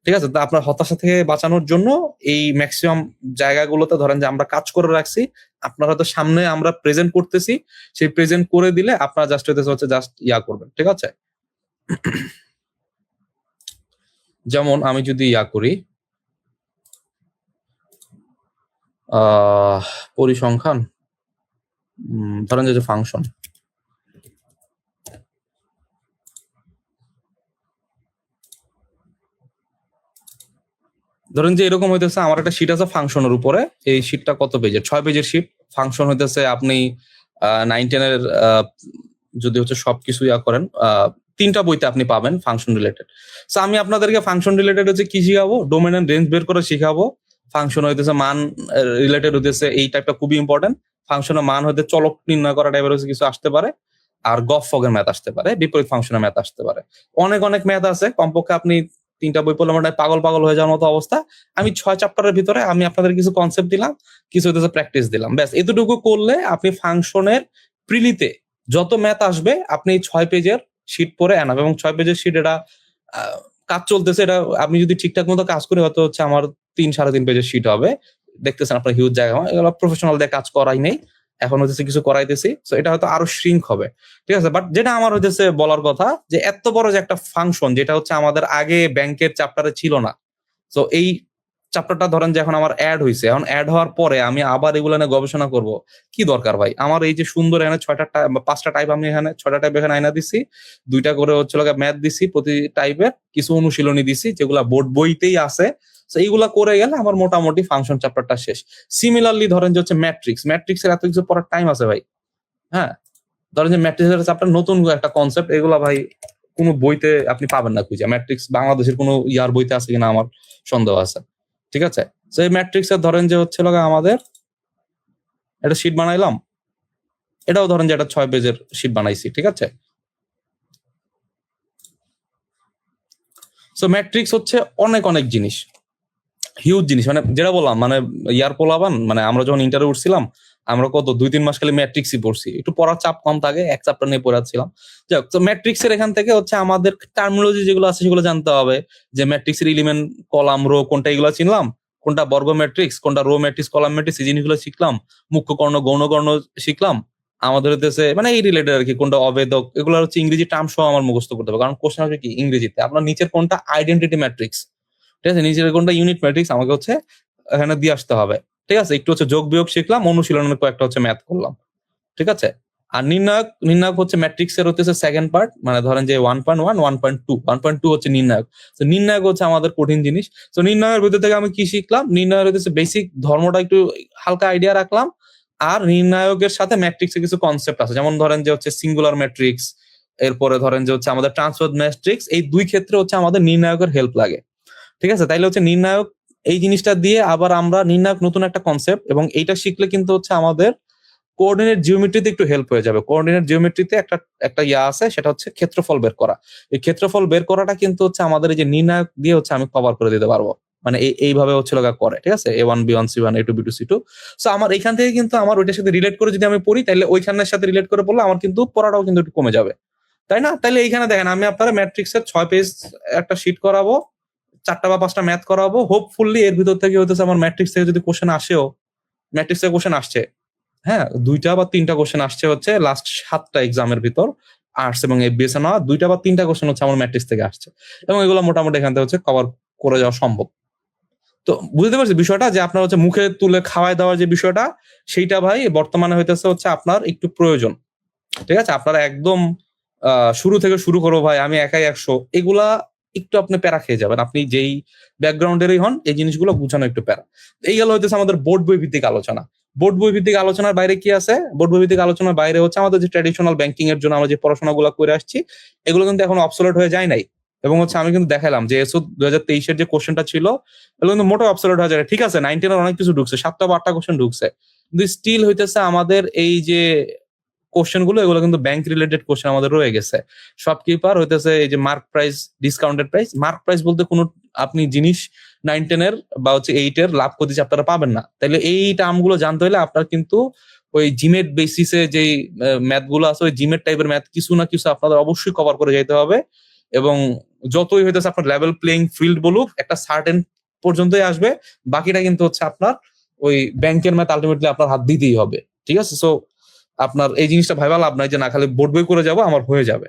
ঠিক আছে? তো আপনার হতাশা থেকে বাঁচানোর জন্য এই ম্যাক্সিমাম জায়গাগুলোতে ধরেন যে আমরা কাজ করে রাখছি। আপনার হয়তো সামনে আমরা প্রেজেন্ট করতেছি। সেই প্রেজেন্ট করে দিলে আপনারা জাস্ট হচ্ছে জাস্ট করবেন। ঠিক আছে? যেমন আমি যদি করি আহ পরিসংখ্যান, ধরেন যে ফাংশন, ধরেন যে এরকম হইতেছে আমার একটা শীট আছে ফাংশনের উপরে। এই শীটটা কত পেজের? 6 পেজের শীট। ফাংশন হইতেছে আপনি 9-10 এর যদি হচ্ছে সবকিছু করেন 3টা বইতে আপনি পাবেন ফাংশন রিলেটেড। সো আমি আপনাদেরকে ফাংশন রিলেটেড হচ্ছে কি শিখাবো? ডোমেন এন্ড রেঞ্জ বের করে শিখাবো। ফাংশন হইতেছে মান রিলেটেড হইতেছে এই টাইপটা খুবই ইম্পর্টেন্ট। ফাংশনের মান হইতে চলক নির্ণয় করা টাইপের হচ্ছে কিছু আসতে পারে, আর গফ ফগের ম্যাথ আসতে পারে, বিপরীত ফাংশনের ম্যাথ আসতে পারে। অনেক অনেক ম্যাথ আছে, কমপক্ষে আপনি 3টা বই পড়লে মানে পাগল পাগল হয়ে যাওয়ার মতো অবস্থা। আমি 6 চ্যাপ্টারের ভিতরে আমি আপনাদের কিছু কনসেপ্ট দিলাম, কিছু হইতেছে প্র্যাকটিস দিলাম, ব্যাস এতটুকু করলে আপনি ফাংশনের প্রিলিতে যত ম্যাথ আসবে আপনি 6 পেজের শীট পরে আনাবে। এবং 6 পেজের শীট এটা কাজ চলতেছে, এটা আমি যদি ঠিকঠাক মতো কাজ করি হয়তো হচ্ছে আমার 3-3.5 পেজের শীট হবে। দেখতেছেন আপনার হিউজ জায়গা, এগুলো প্রফেশনাল দিয়ে কাজ করাই নেই, এখন হচ্ছে কিছু করাইতেছি। তো এটা হয়তো আরো শ্রিঙ্ক হবে। ঠিক আছে? বাট যেটা আমার হচ্ছে বলার কথা যে এত বড় যে একটা ফাংশন, যেটা হচ্ছে আমাদের আগে ব্যাংকের চ্যাপ্টারে ছিল না, তো এই চ্যাপ্টারটা ধরেন যে এখন আমার অ্যাড হয়েছে, এখন অ্যাড হওয়ার পরে আমি আবার এগুলো নিয়ে গবেষণা করব, কি দরকার ভাই? আমার এই যে সুন্দর এখানে 5টা টাইপ, আমি এখানে 6টা টাইপ এখানে আইনা দিছি, 2টা করে হচ্ছে ম্যাথ দিছি, প্রতি টাইপের কিছু অনুশীলনী দিছি যেগুলা বোর্ড বইতেই আছে। তো এইগুলা করে গেলে আমার মোটামুটি ফাংশন চ্যাপ্টারটা শেষ। সিমিলারলি ধরেন যে হচ্ছে ম্যাট্রিক্সের এত কিছু পড়ার টাইম আছে ভাই? হ্যাঁ, ধরেন যে ম্যাট্রিক্সের চ্যাপ্টার নতুন একটা কনসেপ্ট, এগুলা ভাই কোনো বইতে আপনি পাবেন না খুঁজে। ম্যাট্রিক্স বাংলাদেশের কোনো ইয়ার বইতে আছে কিনা আমার সন্দেহ আছে। ঠিক আছে, তো এই ম্যাট্রিক্সের ধরেন যে হচ্ছে আমাদের একটা শিট বানাইলাম, এটাও ধরেন যে একটা 6 পেজের শিট বানাইছি। ঠিক আছে, সো ম্যাট্রিক্স হচ্ছে অনেক অনেক জিনিস, হিউজ জিনিস, মানে যেটা বললাম, মানে ইয়ার পোলাবান, মানে আমরা যখন ইন্টারভিউ উঠছিলাম, আমরা কত 2-3 মাস খালি ম্যাট্রিক্সই পড়ছি, একটু পড়ার চাপ কম থাকে, এক চ্যাপ্টার নিয়ে পড়াচ্ছিলাম। যাই হোক, তো ম্যাট্রিক্সের এখান থেকে হচ্ছে আমাদের টার্মিনোলজি যেগুলো আছে সেগুলো জানতে হবে, যে ম্যাট্রিক্সের এলিমেন্ট, কলাম, রো কোনটা, এগুলো চিনলাম, কোনটা বর্গ ম্যাট্রিক্স, কোনটা রো ম্যাট্রিক্স, কলাম ম্যাট্রিক্স, এই জিনিসগুলো শিখলাম, মুখ্য কর্ণ, গৌণ কর্ণ শিখলাম। আমাদের হচ্ছে মানে এই রিলেটেড আর কি, কোনটা অবেদক, এগুলো হচ্ছে ইংরেজি টার্ম সহ আমার মুখস্থ করতে হবে, কারণ কোশ্চেন হবে কি ইংরেজিতে। আপনার নিচের কোনটা আইডেন্টিটি ম্যাট্রিক্স, ঠিক আছে, নিচের কোনটা ইউনিট ম্যাট্রিক্স, আমাকে হচ্ছে এখানে দিয়ে আসতে হবে। ঠিক আছে, একটু হচ্ছে যোগ বিয়োগ শিখলাম, অনুশীলনের কয়েকটা হচ্ছে ম্যাথ করলাম। ঠিক আছে, আর নির্ণায়ক হচ্ছে ম্যাট্রিক্স এর হচ্ছে সেকেন্ড পার্ট, মানে ধরেন যে 1.1, 1.2 হচ্ছে নির্ণায়ক। তো নির্ণায়ক হচ্ছে আমাদের কঠিন জিনিস। তো নির্ণায়কের ভিতর থেকে আমি কি শিখলাম, নির্ণায়ক হচ্ছে বেসিক ধর্মটা একটু হালকা আইডিয়া রাখলাম, আর নির্ণায়কের সাথে ম্যাট্রিক্সের কিছু কনসেপ্ট আছে, যেমন ধরেন যে হচ্ছে সিঙ্গুলার ম্যাট্রিক্স, এরপরে ধরেন যে হচ্ছে আমাদের ট্রান্সপোজ ম্যাট্রিক্স, এই দুই ক্ষেত্রে হচ্ছে আমাদের নির্ণায়কের হেল্প লাগে। ঠিক আছে, তাইলে হচ্ছে নির্ণায়ক এই জিনিসটা দিয়ে আবার আমরা নির্ণায়ক নতুন একটা কনসেপ্ট, এবং এইটা শিখলে কিন্তু হচ্ছে আমাদের কোঅর্ডিনেট জিওমেট্রিতে একটু হেল্প হয়ে যাবে। কোঅর্ডিনেট জিওমেট্রিতে একটা একটা ইয়া আছে, সেটা হচ্ছে ক্ষেত্রফল বের করা। এই ক্ষেত্রফল বের করাটা কিন্তু হচ্ছে আমাদের এই যে নির্ণায়ক দিয়ে হচ্ছে আমি কভার করে দিতে পারবো, মানে এইভাবে হচ্ছে করে। ঠিক আছে, A1 B1 C1 A2 B2 C2। So আমার এখান থেকে কিন্তু আমার ওইটার সাথে রিলেট করে যদি আমি পড়ি, তাহলে ওইখানের সাথে রিলেট করে পড়লে আমার কিন্তু পড়াটাও কিন্তু একটু কমে যাবে, তাই না? তাহলে এইখানে দেখেন, আমি আপনারা ম্যাট্রিক্সের 6 পেজ একটা শিট করাবো, 4টা বা 5টা ম্যাথ করাবো, হোপফুলি এর ভিতর থেকে হইতেছে আমার ম্যাট্রিক্স থেকে যদি কোশ্চেন আসেও, ম্যাট্রিক্স থেকে কোশ্চেন আসছে, হ্যাঁ 2টা বা 3টা কোশ্চেন আসছে হচ্ছে লাস্ট 7টা এক্সামের ভিতর, আর্টস এবং এফবিএস এ নেওয়া 2টা বা 3টা কোশ্চেন হচ্ছে আমার ম্যাট্রিক্স থেকে আসছে, এবং এগুলো মোটামুটি এখান থেকে হচ্ছে কভার করে যাওয়া সম্ভব। তো বুঝতে পারছি বিষয়টা, যে আপনার হচ্ছে মুখে তুলে খাওয়াই দেওয়ার যে বিষয়টা, সেইটা ভাই বর্তমানে হইতেছে হচ্ছে আপনার একটু প্রয়োজন। ঠিক আছে, আপনারা একদম শুরু থেকে শুরু করো ভাই, আমি একাই 100, এগুলা একটু আপনি প্যারা খেয়ে যাবেন, আপনি যেই ব্যাকগ্রাউন্ডেরই হন, এই জিনিসগুলো বুঝানো একটু প্যারা। এই গেল হইতেছে আমাদের বোর্ড বই ভিত্তিক আলোচনা। বোর্ড বই ভিত্তিক আলোচনার বাইরে কি আছে? বোর্ড বই ভিত্তিক আলোচনার বাইরে হচ্ছে আমাদের যে ট্র্যাডিশনাল ব্যাংকিং এর জন্য আমরা যে পড়াশোনাগুলো করে আসছি, এগুলো কিন্তু এখন অবসোলেট হয়ে যায় নাই। এবং হচ্ছে আমি কিন্তু দেখালাম যে এসও 2023-এর যে কোশ্চেনটা ছিল, এগুলো কিন্তু মোটো অবসোলেট হয়ে যায়। ঠিক আছে, 19-এর অনেক কিছু ঢুকছে, 7টা বা 8টা কোশ্চেন ঢুকছে, কিন্তু স্টিল হইতেছে আমাদের এই যে কোশ্চেন গুলো, এগুলো কিন্তু ব্যাংক রিলেটেড কোশ্চেন আমাদের রয়ে গেছে। শপকিপার হইতেছে এই যে mark price, discounted price, mark price বলতে কোনো আপনি জিনিস 9-10-এর বা হচ্ছে 8-এর লাভ ক্ষতি আপনারা পাবেন না। তাহলে এই টার্ম গুলো জানতে হলে আপনার কিন্তু ওই জিমেট বেসিসে যে ম্যাথ গুলো আছে, ওই জিমেট টাইপের ম্যাথ কিছু না কিছু আপনাদের অবশ্যই কভার করে যেতে হবে। এবং যতই হইতেছে আপনার লেভেল প্লেইং ফিল্ড বলুক, একটা সার্টেন পর্যন্তই আসবে, বাকিটা কিন্তু হচ্ছে আপনার ওই ব্যাংকের ম্যাথ আলটিমেটলি আপনার হাত দিতেই হবে। ঠিক আছে, সো আপনার এই জিনিসটা ভাইবা লাভ নাই যে না খালি বোর্ড বই করে যাবো আমার হয়ে যাবে।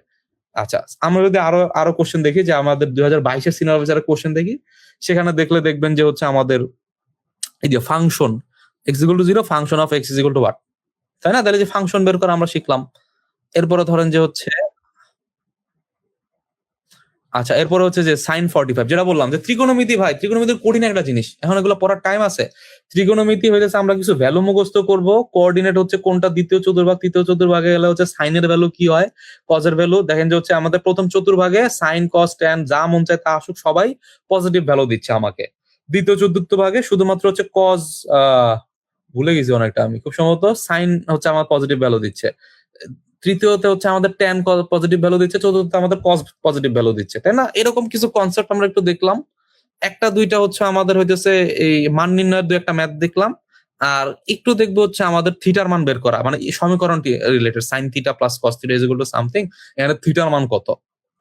আচ্ছা, আমরা যদি আরো আরো কোশ্চেন দেখি, যে আমাদের 2022-এর সিনিয়র অফিসারের কোশ্চেন দেখি, সেখানে দেখবেন যে হচ্ছে আমাদের এই যে function x=0, function of x=what, তাই না? তাহলে যে ফাংশন বের করা আমরা শিখলাম। এরপরে ধরেন যে হচ্ছে, আচ্ছা এরপরে হচ্ছে যে সাইন 45, যেটা বললাম যে ত্রিকোণমিতি, ভাই ত্রিকোণমিতির কঠিন একটা জিনিস, এখন এগুলো পড়ার টাইম আছে? ত্রিকোণমিতি হইতেছে আমরা কিছু ভ্যালু মুখস্থ করব, কোঅর্ডিনেট হচ্ছে কোনটা দ্বিতীয় চতুর্ভাগ, তৃতীয় চতুর্ভাগে গেলে হচ্ছে সাইনের ভ্যালু কি হয়, কজের ভ্যালু। দেখেন যে হচ্ছে আমাদের প্রথম চতুর্ভাগে সাইন কস ট্যান যা মন চায় তা আসুক, সবাই পজিটিভ ভ্যালু দিচ্ছে আমাকে। দ্বিতীয় চতুর্থভাগে শুধুমাত্র হচ্ছে কজ, ভুলে গেছি অনেকটা আমি, খুব সম্ভবত সাইন হচ্ছে আমার পজিটিভ ভ্যালু দিচ্ছে। তৃতীয়তে হচ্ছে আমাদের ট্যান পজিটিভ ভ্যালু দিচ্ছে, চতুর্থ আমাদের কস পজিটিভ ভ্যালু দিচ্ছে, তাই না? এরকম কিছু কনসেপ্ট আমরা একটু দেখলাম। একটা দুইটা হচ্ছে আমাদের হইতেছে এই মান নির্ণয়ের 2-একটা ম্যাথ দেখলাম। আর একটু দেখবো হচ্ছে আমাদের থিটার মান বের করা, মানে এই সমীকরণটি related, sine theta plus cos theta is equal to something, এখানে থিটার মান কত,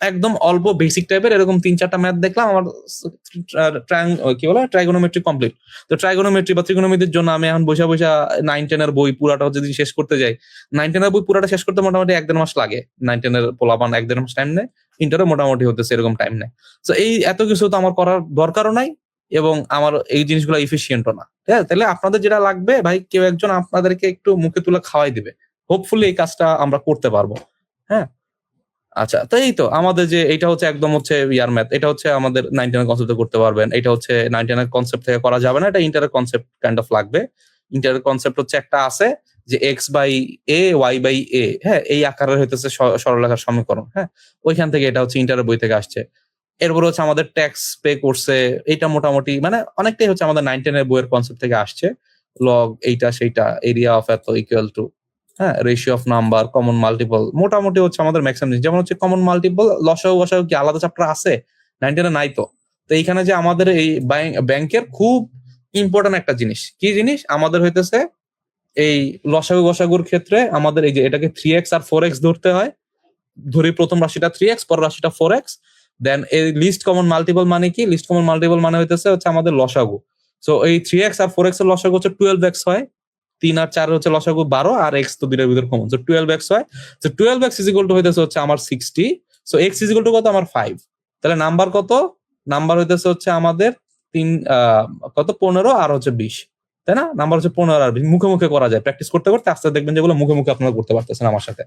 একদম অল্প বেসিক টাইপের এরকম 3-4টা ম্যাথ দেখলাম। আমার কি বলে ট্রাইগোনোমেট্রি কমপ্লিট। তো ট্রাইগোনোমেট্রি বা ত্রিকোণমিতির জন্য আমি এখন বসে 9-10-এর বই পুরাটা যদি শেষ করতে যাই, 9-10-এর বই পুরাটা শেষ করতে মোটামুটি 1-1.5 মাস লাগে। 9-10-এর পোলাপান 1-1.5 মাস টাইম নেয়, ইন্টারে মোটামুটি হতেছে এরকম টাইম নেয়। তো এই এত কিছু তো আমার করার দরকারও নাই, এবং আমার এই জিনিসগুলো ইফিসিয়েন্টও না। ঠিক আছে? তাহলে আপনাদের যেটা লাগবে ভাই, কেউ একজন আপনাদেরকে একটু মুখে তুলে খাওয়াই দিবে। হোপফুলি এই কাজটা আমরা করতে পারবো। হ্যাঁ? আচ্ছা, তো এই তো আমাদের যে এইটা হচ্ছে একদম হচ্ছে ইয়ার ম্যাথ। এটা হচ্ছে আমাদের 9-10 এর কনসেপ্টে করতে পারবেন। এটা হচ্ছে 9-10 এর কনসেপ্ট থেকে করা যাবে না। এটা ইন্টারের কনসেপ্ট কাইন্ড অফ লাগবে। ইন্টারের কনসেপ্ট হচ্ছে একটা আছে যে x/a, y/a, হ্যাঁ? এই আকারের হইতেছে সরলরেখার সমীকরণ। হ্যাঁ? ওইখান থেকে এটা হচ্ছে ইন্টারের বই থেকে আসছে। এরপরে হচ্ছে আমাদের ট্যাক্স পে করছে। এইটা মোটামুটি মানে অনেকটাই হচ্ছে আমাদের 9-10 এর বইয়ের কনসেপ্ট থেকে আসছে। লগ এইটা সেইটা, এরিয়া অফ এত ইকুয়াল টু, হ্যাঁ, ratio of number, common multiple, মোটামুটি হচ্ছে আমাদের ম্যাক্সিমাম জিনিস। যেমন হচ্ছে কমন মাল্টিপল, লসাগু গসাগু কি আলাদা চ্যাপ্টার আছে? 9-10 এ নাই তো। তো এইখানে যে আমাদের এই ব্যাংকের খুব ইম্পর্টেন্ট একটা জিনিস। কি জিনিস? আমাদের হইতেছে এই লসাগু গসাগুর ক্ষেত্রে আমাদের এই যে এটাকে 3x আর 4x ধরতে হয়। ধরি প্রথম রাশিটা 3x, পরের রাশিটা 4x। দেন এই লিস্ট কমন মাল্টিপল মানে কি? লিস্ট কমন মাল্টিপল মানে হইতেছে হচ্ছে আমাদের লসাগু। সো এই 3x আর 4x এর লসাগু হচ্ছে 12x হয়। 3 আর 4 হচ্ছে লসাগু 12, আর x তো দুইটার ভিতর কমন। সো 12x হয়। So 12x is equal to হইতেছে হচ্ছে আমার 60। So x is equal to কত? আমার 5। তাহলে নাম্বার কত? নাম্বার হইতেছে হচ্ছে আমাদের 3 কত? 15 আর হচ্ছে 20। তাই না? নাম্বার হচ্ছে 15 আর 20। মুখে মুখে করা যায়। প্র্যাকটিস করতে করতে আস্তে দেখবেন যেগুলো মুখে মুখে আপনারা করতে পারতেছেন আমার সাথে।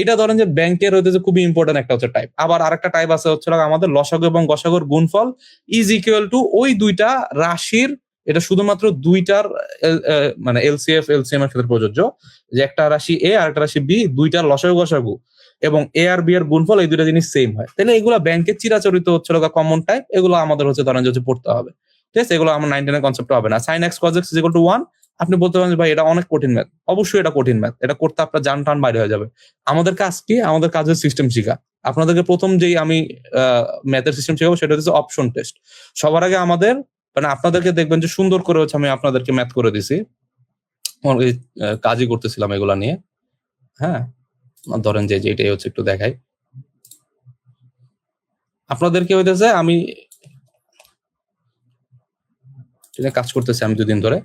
এটা ধরেন যে ব্যাংকের হইতেছে খুবই ইম্পর্টেন্ট একটা হচ্ছে টাইপ। আবার আরেকটা টাইপ আছে হচ্ছে আমাদের লসাগু এবং গসাগুর গুণফল ইজ ইকুয়াল টু ওই দুইটা রাশির, এটা শুধুমাত্র দুইটার মানে এলসিএফ এলসিএম এর ক্ষেত্রে প্রযোজ্য, যে একটা রাশি এ আর একটা রাশি বি, দুইটার লসাগু গসাগু এবং এ আর বি এর গুণফল এই দুইটা জিনিস সেম হয়। তাহলে এগুলো ব্যাংকের চিরাচরিত হচ্ছে কমন টাইপ, এগুলো আমাদের হচ্ছে ধরেন যে হচ্ছে পড়তে হবে। ঠিক আছে? এগুলো আমার 9-10 এর কনসেপ্ট হবে না। sin x cos x is equal to 1, আপনি বলতে পারেন যে ভাই এটা অনেক কঠিন ম্যাথ। অবশ্যই এটা কঠিন ম্যাথ। এটা করতে আপনার জান টান বাইরে হয়ে যাবে। আমাদের কাজ কি? আমাদের কাজ হচ্ছে সিস্টেম শিখা। আপনাদেরকে প্রথম যেই আমি ম্যাথের সিস্টেম শেখাবো সেটা হচ্ছে অপশন টেস্ট। সবার আগে আমাদের মানে আপনাদেরকে দেখবেন যে সুন্দর করে হচ্ছে আমি আপনাদেরকে ম্যাথ করে দিছি। কাজই করতেছিলাম এগুলা নিয়ে। হ্যাঁ? ধরেন যে এটাই হচ্ছে একটু দেখাই। আপনাদেরকে হইতেছে আমি কাজ করতেছি আমি 2 দিন ধরে।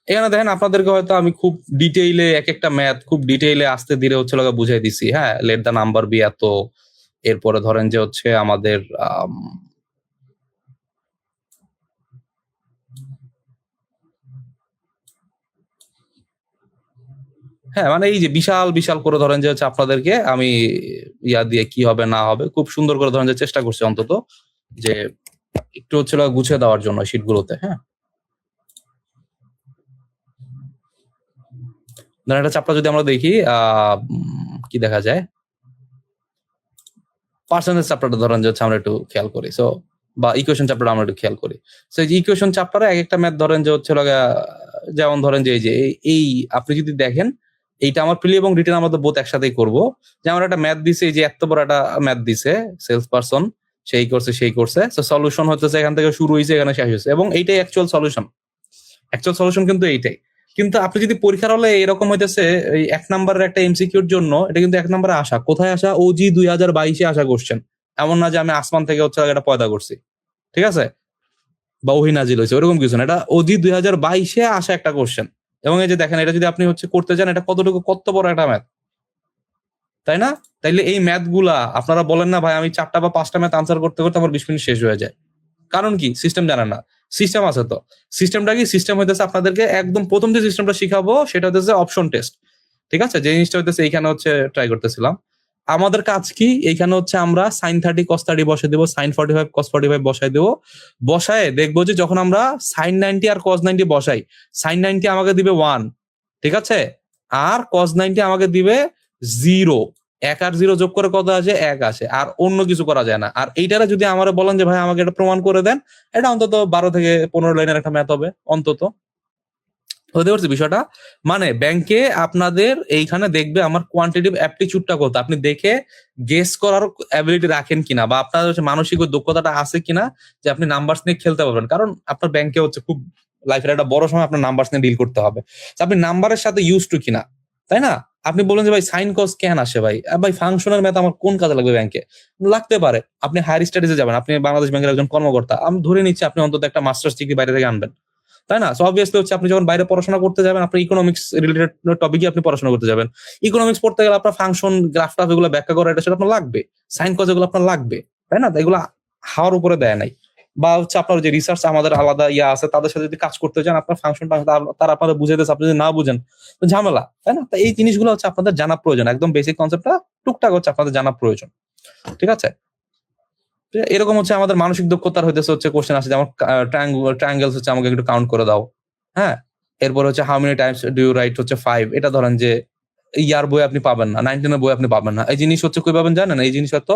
এখানে দেখেন আপনাদেরকে হয়তো আমি খুব ডিটেইলে এক একটা ম্যাথ খুব ডিটেইলে আস্তে ধীরে হচ্ছে বুঝাই দিছি। হ্যাঁ? লেট দা নাম্বার বি এত। এরপরে ধরেন যে হচ্ছে আমাদের হ্যাঁ, মানে এই যে বিশাল বিশাল করে ধরেন যে হচ্ছে আপনাদেরকে আমি ইয়া দিয়ে কি হবে না হবে খুব সুন্দর করে ধরেন যে চেষ্টা করছি অন্তত যে একটু হচ্ছে গুছিয়ে দেওয়ার জন্য শীটগুলোতে। হ্যাঁ, ধরেন একটা চ্যাপ্টার যদি আমরা দেখি কি দেখা যায়, পার্সেন্টেজ চ্যাপ্টারটা ধরেন যে হচ্ছে আমরা একটু খেয়াল করি। সো বা ইকুয়েশন চ্যাপ্টার আমরা একটু খেয়াল করি। সো এই যে ইকুয়েশন চ্যাপ্টারে এক একটা ম্যাথ ধরেন যে হচ্ছে যেমন ধরেন যে এই আপনি যদি দেখেন এইটা আমার প্রিলি এবং রিটেন আমরা তো বোথ একসাথেই করবো। যে আমার একটা ম্যাথ দিছে, এই যে এত বড় একটা ম্যাথ দিছে, সেলস পারসন সেই করছে সেই করছে। সো সলিউশন হচ্ছে এখান থেকে শুরু হয়েছে এখানে শেষ হয়েছে এবং এইটাই অ্যাকচুয়াল সলিউশন। অ্যাকচুয়াল সলিউশন কিন্তু এইটাই। কিন্তু আপনি যদি পরীক্ষার হলে এরকম হইতেছে এই 1 নম্বরের একটা এমসিকিউর জন্য, এটা কিন্তু 1 নম্বরে আসা কোথায় আসা? ওজি 2022 আসা কোশ্চেন। এমন না যে আমি আসমান থেকে হচ্ছে এটা পয়দা করছি। ঠিক আছে? বা ওহি নাজিল হয়েছে ওরকম কিছু না। এটা ওজি 2022 আসা একটা কোশ্চেন। এবং এই যে দেখেন এটা যদি আপনি হচ্ছে করতে চান, এটা কত বড় একটা ম্যাথ, তাই না? তাইলে এই ম্যাথ গুলা আপনারা বলেন না ভাই আমি 4টা বা 5টা ম্যাথ আনসার করতে করতে আমার 20 মিনিট শেষ হয়ে যায়। কারণ কি? সিস্টেম জানেন না। সিস্টেম আছে তো। সিস্টেমটা কি? সিস্টেম হইতেছে আপনাদেরকে একদম প্রথম যে সিস্টেমটা শিখাবো সেটা হইতেছে অপশন টেস্ট। ঠিক আছে? যে জিনিসটা হইতেছে এইখানে হচ্ছে ট্রাই করতেছিলাম। আমাদের কাজ কি? এইখানে হচ্ছে আমরা sin 30 cos 30 বসাই দেব, sin 45 cos 45 বসাই দেব। বসায়ে দেখবো যে যখন আমরা sin 90 আর cos 90 বসাই, sin 90 আমাকে দিবে 1, ঠিক আছে? আর cos 90 আমাকে দিবে 0। 1 আর 0 যোগ করে কত আসে? 1 আসে। আর অন্য কিছু করা যায় না। আর এইটারে যদি আমারে বলেন যে ভাই আমাকে এটা প্রমাণ করে দেন, এটা অন্তত 12 থেকে 15 লাইনের একটা ম্যাথ হবে অন্তত। বুঝতে পারছি বিষয়টা? মানে ব্যাংকে আপনাদের এইখানে দেখবে আমার কোয়ান্টিটিভ অ্যাপটিচিউডটা কত। আপনি দেখে গেস করার অ্যাবিলিটি রাখেন কিনা বা আপনার হচ্ছে মানসিক ওই দক্ষতাটা আছে কিনা যে আপনি নাম্বারস নিয়ে খেলতে পারবেন। কারণ আপনার ব্যাংকে হচ্ছে খুব লাইফের একটা বড় সময় আপনার নাম্বারস নিয়ে ডিল করতে হবে। আপনি নাম্বারের সাথে ইউজ টু কিনা, তাই না? আপনি বলেন যে ভাই সাইন কস কেন আসে ভাই? ভাই ফাংশনাল ম্যাথ আমার কোন কাজে লাগবে ব্যাংকে? লাগতে পারে। আপনি হায়ার স্টাডিজে যাবেন। আপনি বাংলাদেশ ব্যাংকের একজন কর্মকর্তা। আমি ধরে নিচ্ছি আপনি অন্তত একটা মাস্টার্স ডিগ্রি বাইরে থেকে আনবেন। তাই না? সো অবভিয়াসলি হচ্ছে আপনি যখন বাইরে পড়াশোনা করতে যাবেন, আপনি ইকোনমিক্স রিলেটেড টপিকে আপনি পড়াশোনা করতে যাবেন। ইকোনমিক্স পড়তে গেলে আপনার ফাংশন, গ্রাফ টাফ এগুলো ব্যাখ্যা করা এটা সেটা আপনার লাগবে। সাইন কজ এগুলো আপনার লাগবে। তাই না? এগুলো হাওয়ার উপরে দেয় নাই। বা হচ্ছে আপনার যে রিসার্চ আমাদের আলাদা ইয়া আছে, তাদের সাথে যদি কাজ করতে চান, আপনার ফাংশনটা তারা আপনারা বুঝাইতেছে, আপনি যদি না বুঝেন তো ঝামেলা, তাই না? তো এই জিনিসগুলো হচ্ছে আপনাদের জানা প্রয়োজন, একদম বেসিক কনসেপ্টটা টুকটাক হচ্ছে আপনাদের জানা প্রয়োজন, ঠিক আছে? এরকম হচ্ছে আমাদের মানসিক দক্ষতার হইতেছে হচ্ছে কোশ্চেন আসে, যেমন ট্রায়াঙ্গেলস হচ্ছে আমাকে একটু কাউন্ট করে দাও, হ্যাঁ। এরপর হচ্ছে how many times do you write হচ্ছে 5, এটা ধরেন যে ইয়ার বই আপনি পাবেন না, 19 এর বই আপনি পাবেন না। এই জিনিস হচ্ছে কই পাবেন জানেন? এই জিনিস হয়তো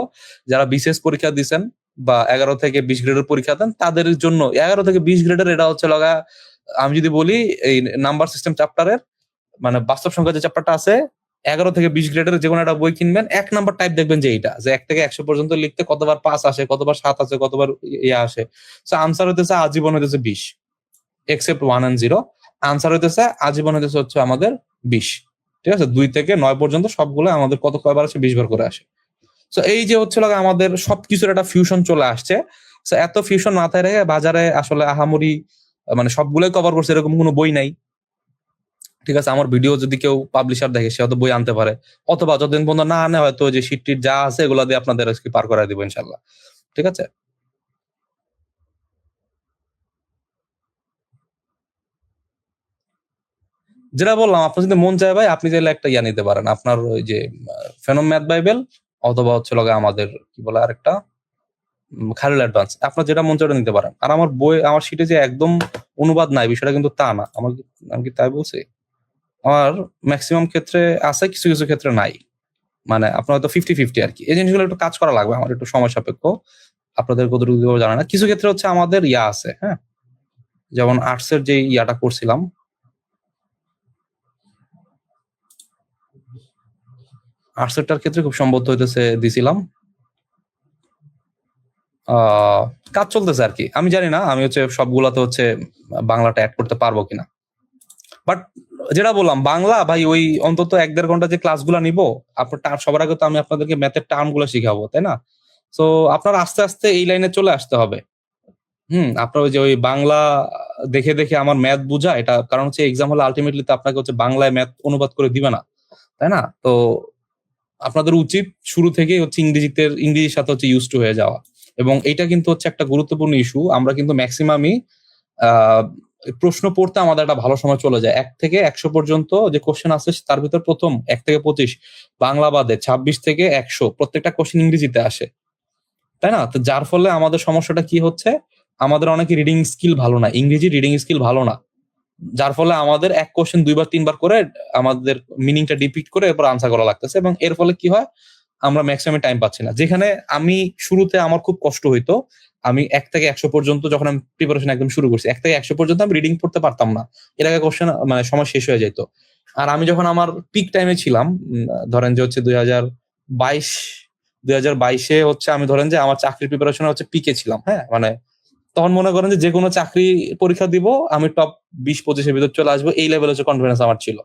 যারা বিসিএস পরীক্ষা দিচ্ছেন বা 11 থেকে 20 গ্রেডের পরীক্ষা দেন তাদের জন্য 11 থেকে 20 গ্রেডের এটা হচ্ছে লগা, আমি যদি বলি এই নাম্বার সিস্টেম চ্যাপ্টারের মানে বাস্তব সংখ্যা যে চ্যাপ্টারটা আছে 11 থেকে 20 গ্রেডের যে কোনো একটা বই কিনবেন, 1 নাম্বার টাইপ দেখবেন যে এইটা, যে 1 থেকে 100 পর্যন্ত লিখতে কতবার 5 আসে, কতবার 7 আসে, কতবার ইয়া আসে। সো আনসার হইতেছে আজীবন হইতেছে 20, এক্সেপ্ট 1 and 0। আনসার হইতেছে আজীবন হইতেছে হচ্ছে আমাদের 20, ঠিক আছে? 2 থেকে 9 পর্যন্ত সবগুলো আমাদের কয়বার আসে? 20 বার করে আসে। সো এই যে হচ্ছে আমাদের সবকিছুর একটা ফিউশন চলে আসছে। সো এত ফিউশন মাথায় রেখে বাজারে আসলে আহামরি মানে সবগুলোই কভার করছে এরকম কোনো বই নাই, ঠিক আছে? আমার ভিডিও যদি কেউ পাবলিশার দেখে সে হয়তো বই আনতে পারে, অথবা যতদিন পর্যন্ত না আনে হয়তো যে শিটটির যা আছে এগুলো দিয়ে আপনাদের আজকে পার করাই দিব ইনশাল্লাহ, ঠিক আছে? যেটা বললাম, আপনার যদি মন চায় ভাই আপনি চাইলে একটা ইয়া নিতে পারেন, আপনার ওই যে ফেনোম ম্যাথ বাইবেল, অথবা হচ্ছে আআমাদের কি বলে আরেকটা খালিল অ্যাডভান্স, আপনার যেটা মন চায় ওটা নিতে পারেন। আর আমার বই, আমার শিটে যে একদম অনুবাদ নাই বিষয়টা কিন্তু তা না, আমি কি তাই বলছি? আমার ম্যাক্সিমাম ক্ষেত্রে আছে, কিছু কিছু ক্ষেত্রে নাই, মানে আপনার হয়তো 50-50 আর কি। এই জিনিসগুলো একটু কাজ করা লাগবে, আমার একটু সময় সাপেক্ষ, আপনাদের কতটুকু জানা না। কিছু ক্ষেত্রে হচ্ছে আমাদের ইয়া আছে, হ্যাঁ, যেমন আর্টসের যে ইয়াটা করছিলাম, আর্টসেরটার ক্ষেত্রে খুব সম্ভবত হইতেছে দিছিলাম, কাজ চলতেছে আর কি। আমি জানি না আমি হচ্ছে সবগুলাতে হচ্ছে বাংলাটা অ্যাড করতে পারবো কিনা, বাট যেটা বললাম বাংলা ভাই ওই অন্তত 1-1.5 ঘন্টা যে ক্লাসগুলো নিব, আপনার সবার আগে তো আমি আপনাদেরকে ম্যাথের টার্ম গুলো শিখাবো, তাই না? তো আপনার আস্তে আস্তে এই লাইনে চলে আসতে হবে। আপনার ওই যে ওই বাংলা দেখে দেখে আমার ম্যাথ বুঝা, এটা কারণ হচ্ছে এক্সাম হলে আলটিমেটলি তো আপনাকে হচ্ছে বাংলায় ম্যাথ অনুবাদ করে দিবে না, তাই না? তো আপনাদের উচিত শুরু থেকেই হচ্ছে ইংরেজির সাথে হচ্ছে ইউজ টু হয়ে যাওয়া। এবং এটা কিন্তু হচ্ছে একটা গুরুত্বপূর্ণ ইস্যু। আমরা কিন্তু ম্যাক্সিমামই আহ প্রশ্ন পড়তে আমাদের একটা ভালো সময় চলে যায়। 1 থেকে 100 পর্যন্ত যে কোশ্চেন আছে তার ভিতর প্রথম 1 থেকে 25, বাংলা বাদে 26 থেকে 100 প্রত্যেকটা কোশ্চেন ইংরেজিতে আসে, তাই না? তো যার ফলে আমাদের সমস্যাটা কি হচ্ছে, আমাদের অনেকে রিডিং স্কিল ভালো না, ইংরেজি রিডিং স্কিল ভালো না, যার ফলে আমাদের এক কোশ্চেন 2-3 বার করে আমাদের মিনিংটা ডিপিক্ট করে এরপর আনসার করা লাগতেছে, এবং এর ফলে কি হয়, আমরা ম্যাক্সিমাম টাইম পাচ্ছি না। যেখানে আমি শুরুতে আমার খুব কষ্ট হইতো, আমি 1 থেকে 100 পর্যন্ত যখন আমি প্রিপারেশন একদম শুরু করছি, 1 থেকে 100 পর্যন্ত আমি রিডিং পড়তে পারতাম না, এর আগে কোশ্চেন মানে সময় শেষ হয়ে যেত। আর আমি যখন আমার পিক টাইমে ছিলাম, ধরেন যে হচ্ছে 2022 হচ্ছে আমি ধরেন যে আমার চাকরির প্রিপারেশনে হচ্ছে পিকে ছিলাম, হ্যাঁ, মানে তখন মনে করেন যে কোনো চাকরি পরীক্ষা দিব, আমি টপ 20-25-এর ভিতর চলে আসবো, এই লেভেল হচ্ছে কনফিডেন্স আমার ছিল,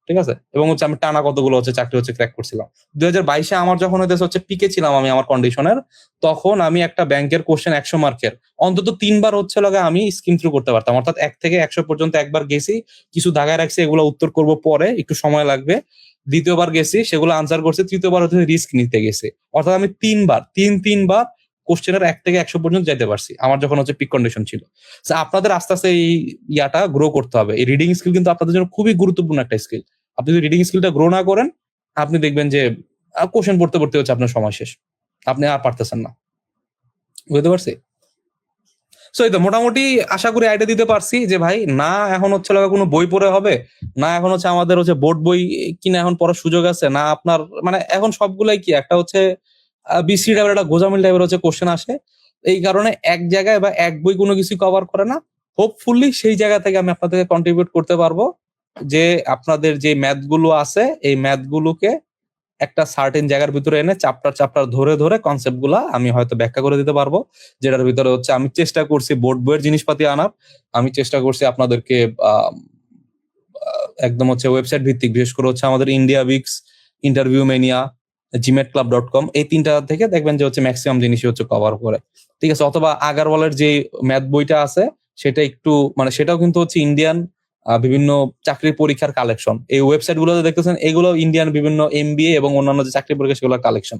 ঠিক আছে? এবং হচ্ছে আমি টানা কতগুলো হচ্ছে চাকরি হচ্ছে ক্র্যাক করছিলাম। 2022-এ আমার যখন হচ্ছে পিকে ছিলাম আমি আমার কন্ডিশনের, তখন আমি একটা ব্যাংকের কোশ্চেন 100 মার্কের অন্তত 3 বার হচ্ছে লাগে আমি স্কিম থ্রু করতে পারতাম, অর্থাৎ 1 থেকে 100 পর্যন্ত একবার গেছি, কিছু দাগায় রাখছি, এগুলো উত্তর করব পরে, একটু সময় লাগবে। দ্বিতীয়বার গেছি, সেগুলো আনসার করছি। তৃতীয়বার হচ্ছে রিস্ক নিতে গেছি, অর্থাৎ আমি 3বার কোশ্চেনের 1 থেকে 100 পর্যন্ত যেতে পারছি আমার যখন হচ্ছে পিক কন্ডিশন ছিল। আপনাদের আস্তে আস্তে এই ইয়াটা গ্রো করতে হবে। এই রিডিং স্কিল কিন্তু আপনাদের জন্য খুবই গুরুত্বপূর্ণ একটা স্কিল। আপনি যদি রিডিং স্কিলটা গ্রো না করেন, আপনি দেখবেন যে কোশ্চেন পড়তে পড়তে হচ্ছে আপনার সময় শেষ, আপনি আর পারতেছেন না। বুঝতে পারছি? সো এই তো মোটামুটি আশা করি আইডিয়া দিতে পারছি যে ভাই না এখন হচ্ছে কোনো বই পড়ে হবে না, এখন হচ্ছে আমাদের হচ্ছে বোর্ড বই কিনে এখন পড়ার সুযোগ আছে না আপনার, মানে এখন সবগুলাই কি একটা হচ্ছে বিসি টাইপের একটা গোজামিল টাইপের হচ্ছে কোশ্চেন আসে, এই কারণে এক জায়গায় বা এক বই কোনো কিছু কভার করে না। হোপফুলি সেই জায়গা থেকে আমি আপনাদেরকে কন্ট্রিবিউট করতে পারবো যে আপনাদের যে ম্যাথ গুলো আছে এই ম্যাথ গুলোকে একটা সার্টেন জায়গার ভিতরে এনে চ্যাপ্টার চ্যাপ্টার ধরে ধরে কনসেপ্ট গুলা আমি হয়তো ব্যাখ্যা করে দিতে পারবো, যেটার ভিতরে হচ্ছে আমি চেষ্টা করছি বোর্ড বইয়ের জিনিসপাতি আনার, আমি চেষ্টা করছি আপনাদেরকে একদম হচ্ছে ওয়েবসাইট ভিত্তিক, বিশেষ করে হচ্ছে আমাদের India weeks, interview mania, gmatclub.com, এই 3টা থেকে দেখবেন যে হচ্ছে ম্যাক্সিমাম জিনিসই হচ্ছে কভার করে, ঠিক আছে? অথবা আগারওয়ালের যে ম্যাথ বইটা আছে সেটা একটু মানে সেটাও কিন্তু হচ্ছে ইন্ডিয়ান বিভিন্ন চাকরির পরীক্ষার কালেকশন। এই ওয়েবসাইট গুলোতে দেখতেছেন এগুলো ইন্ডিয়ান বিভিন্ন এমবিএ এবং অন্যান্য যে চাকরি পরীক্ষা সেগুলোর কালেকশন।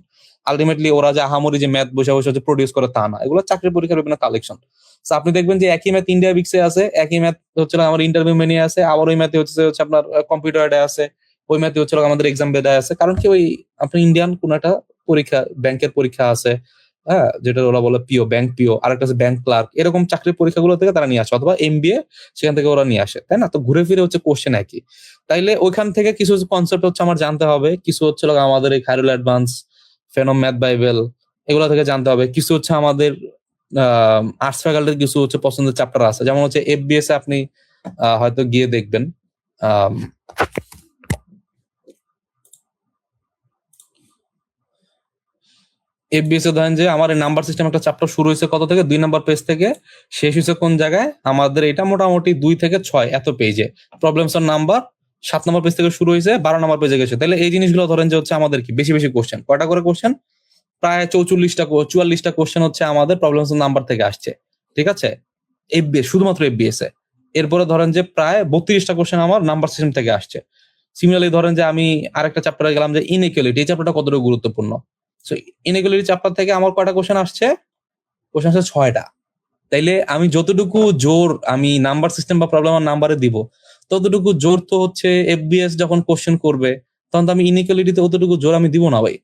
আলটিমেটলি ওরা যে আহামরি যে ম্যাথ বসে বসে প্রডিউস করে তা না, এগুলো চাকরি পরীক্ষার বিভিন্ন কালেকশন। আপনি দেখবেন যে একই ম্যাথ ইন্ডিয়া বিক্সে আছে, একই ম্যাথ হচ্ছে আমার ইন্টারভিউ মেনে আছে, আবার ওই ম্যাথে হচ্ছে আপনার কম্পিউটার আছে, ওই ম্যাথে হচ্ছে আমাদের এক্সাম বেদায় আছে। কারণ কি ওই আপনার ইন্ডিয়ান কোন একটা পরীক্ষা, ব্যাংকের পরীক্ষা আছে, হ্যাঁ, যেটা ওরা বলে পিও, ব্যাংক পিও, আর একটা আছে ব্যাংক ক্লার্ক, এরকম চাকরির পরীক্ষাগুলো থেকে তারা নিয়ে আসে, অথবা এমবিএ সেখান থেকে ওরা নিয়ে আসে, তাই না? তো ঘুরে ফিরে হচ্ছে কোশ্চেন একই। তাইলে ওইখান থেকে কিছু কনসেপ্ট হচ্ছে আমার জানতে হবে, কিছু হচ্ছে আমাদের এই Khairul advance, phenom math Bible, এগুলো থেকে জানতে হবে। কিছু হচ্ছে আমাদের আর্টস ফ্যাকাল্টির কিছু হচ্ছে পছন্দের চ্যাপ্টার আছে, যেমন হচ্ছে এফবিএস এ আপনি হয়তো গিয়ে দেখবেন এফবিএস এ ধরেন যে আমার এই নাম্বার সিস্টেম একটা চ্যাপ্টার শুরু হয়েছে কত থেকে, 2 নাম্বার পেজ থেকে, শেষ হয়েছে কোন জায়গায়, আমাদের এটা মোটামুটি 2 থেকে 6 এত পেজে, problems on number 7 number page থেকে শুরু হয়েছে, 12 নাম্বার পেজে গেছে। তাহলে এই জিনিসগুলো ধরেন যে হচ্ছে আমাদের কি বেশি বেশি কোশ্চেন, কয়টা করে কোশ্চেন, প্রায় 44টা কোশ্চেন হচ্ছে আমাদের প্রবলেমস অন নাম্বার থেকে আসছে, ঠিক আছে, এফবিএস, শুধুমাত্র এফবিএস এ। এরপরে ধরেন যে প্রায় 32টা কোশ্চেন আমার নাম্বার সিস্টেম থেকে আসছে। সিমিলারলি ধরেন যে আমি আরেকটা চ্যাপ্টারে গেলাম যে ইনইকুয়ালিটি, এই চ্যাপ্টারটা কতটুকু গুরুত্বপূর্ণ। সো ইনইকুয়ালিটি চ্যাপ্টার থেকে আমার কয়টা কোশ্চেন আসছে, কোশ্চেন আসছে 6টা। তাইলে আমি যতটুকু জোর আমি নাম্বার সিস্টেম বা প্রবলেম নাম্বারে দিব, ততটুকু জোর তো হচ্ছে এফবিএস যখন কোশ্চেন করবে তখন তো আমি ইনইকুয়ালিটিতে অতটুকু জোর আমি দিব না ভাই,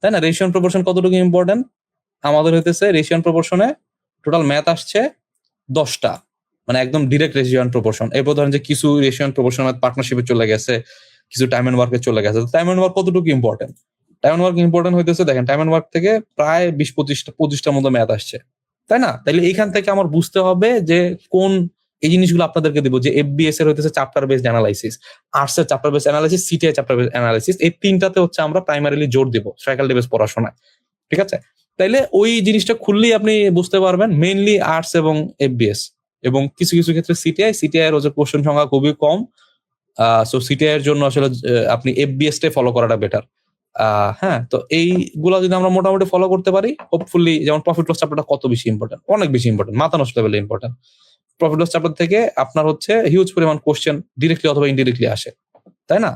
তাই না? রেশিও প্রপোর্শন কতটুকু ইম্পর্টেন্ট আমাদের হইতেছে, রেশিও প্রপোর্শনে টোটাল ম্যাথ আসছে 10টা, মানে একদম ডিরেক্ট রেশিও প্রপোর্শন। এরপর ধরেন যে কিছু রেশিও প্রপোর্শন পার্টনারশিপে চলে গেছে, কিছু টাইম এন্ড ওয়ার্কে চলে গেছে। টাইম এন্ড ওয়ার্ক কতটুকু important, time and work important হইতেছে, দেখেন টাইম এন্ড ওয়ার্ক থেকে প্রায় 20-25টার মতো ম্যাথ আসছে, তাই না? তাইলে এইখান থেকে আমার বুঝতে হবে যে কোন এই জিনিসগুলো আপনাদেরকে দিব, যে এফবিএস এর হইতেছে চ্যাপ্টার বেসড অ্যানালাইসিস, আর্টস এর chapter based analysis, CTI chapter based analysis, এই তিনটাতে হচ্ছে আমরা প্রাইমারিলি জোর দিব ফ্যাকাল্টি বেসড পড়াশোনায়, ঠিক আছে? তাইলে ওই জিনিসটা খুললেই আপনি বুঝতে পারবেন মেইনলি আর্টস এবং এফবিএস, এবং কিছু কিছু ক্ষেত্রে সিটিআই এর হচ্ছে কোশ্চেন সংখ্যা খুবই কম। সো সিটিআই এর জন্য আসলে আপনি এফবিএস টাই ফলো করাটা বেটার। হ্যাঁ, তো এইগুলা যদি আমরা মোটামুটি ফলো করতে পারি, হোপফুলি, যেমন প্রফিট লস চ্যাপ্টারটা কত বেশি ইম্পর্টেন্ট, অনেক বেশি ইম্পর্টেন্ট, মাথা নষ্ট লেভেলে ইম্পর্টেন্ট। প্রফিট লস চ্যাপ্টার থেকে আপনার হচ্ছে হিউজ পরিমাণ কোশ্চেন ডিরেক্টলি অথবা ইনডিরেক্টলি আসে, তাই না?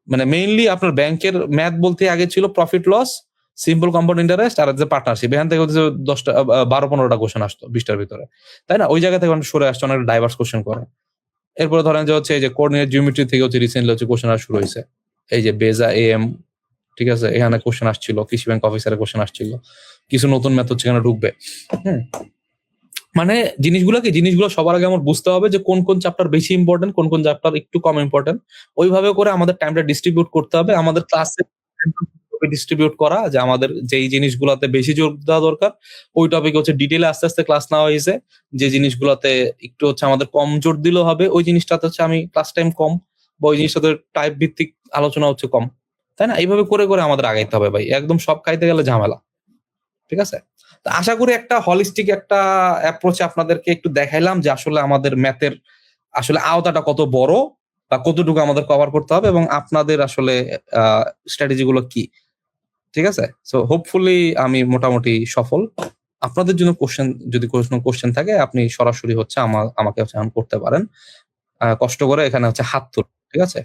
মানে মেইনলি আপনার ব্যাংকের ম্যাথ বলতে আগে ছিল profit loss, simple compound interest, আর যে পার্টনারশিপ, এখান থেকে হচ্ছে 10টা 12-15টা কোশ্চেন আসতো 20টার ভিতরে, তাই না? ওই জায়গা থেকে অনেক সরে আসছে, অনেক ডাইভার্স কোশ্চেন করে। এরপরে ধরেন যে হচ্ছে এই যে কোঅর্ডিনেট জিওমেট্রি থেকে হচ্ছে রিসেন্টলি হচ্ছে কোশ্চেন আসা শুরু হয়েছে, এই যে বেজা এএম, ঠিক আছে, এখানে কোশ্চেন আসছিল, কৃষি ব্যাংক অফিসারের কোশ্চেন আসছিল, কিছু নতুন ম্যাথ হচ্ছে এখানে ঢুকবে। মানে জিনিসগুলো সবার আগে আমার বুঝতে হবে যে কোন কোন চ্যাপ্টার বেশি ইম্পর্টেন্ট, কোন কোন চ্যাপ্টার একটু কম ইম্পর্টেন্ট, ওইভাবে করে আমাদের টাইমটা ডিস্ট্রিবিউট করতে হবে। আমাদের ক্লাসে ডিস্ট্রিবিউট করা যে আমাদের যেই জিনিসগুলোতে বেশি জোর দেওয়া দরকার ওই টপিক হচ্ছে ডিটেইলে আস্তে আস্তে ক্লাস নেওয়া হয়েছে, যে জিনিসগুলোতে একটু হচ্ছে আমাদের কম জোর দিলেও হবে ওই জিনিসটাতে হচ্ছে আমি ক্লাস টাইম কম, বা ওই জিনিসটাতে টাইপ ভিত্তিক আলোচনা হচ্ছে কম, তাই না? এইভাবে করে করে আমাদের আগাইতে হবে ভাই, একদম সব খাইতে গেলে ঝামেলা, ঠিক আছে? তো আশা করি একটা হলিস্টিক একটা অ্যাপ্রোচে আপনাদেরকে একটু দেখাইলাম যে আসলে আমাদের ম্যাথের আসলে আওতাটা কত বড়, বা কতটুকু আমাদের কভার করতে হবে, এবং আপনাদের আসলে স্ট্র্যাটেজি গুলো কি, ঠিক আছে? সো হোপফুলি আমি মোটামুটি সফল। আপনাদের জন্য যদি কোনো কোশ্চেন থাকে আপনি সরাসরি হচ্ছে আমাকে হচ্ছে করতে পারেন, কষ্ট করে এখানে হচ্ছে হাত তুলুন, ঠিক আছে?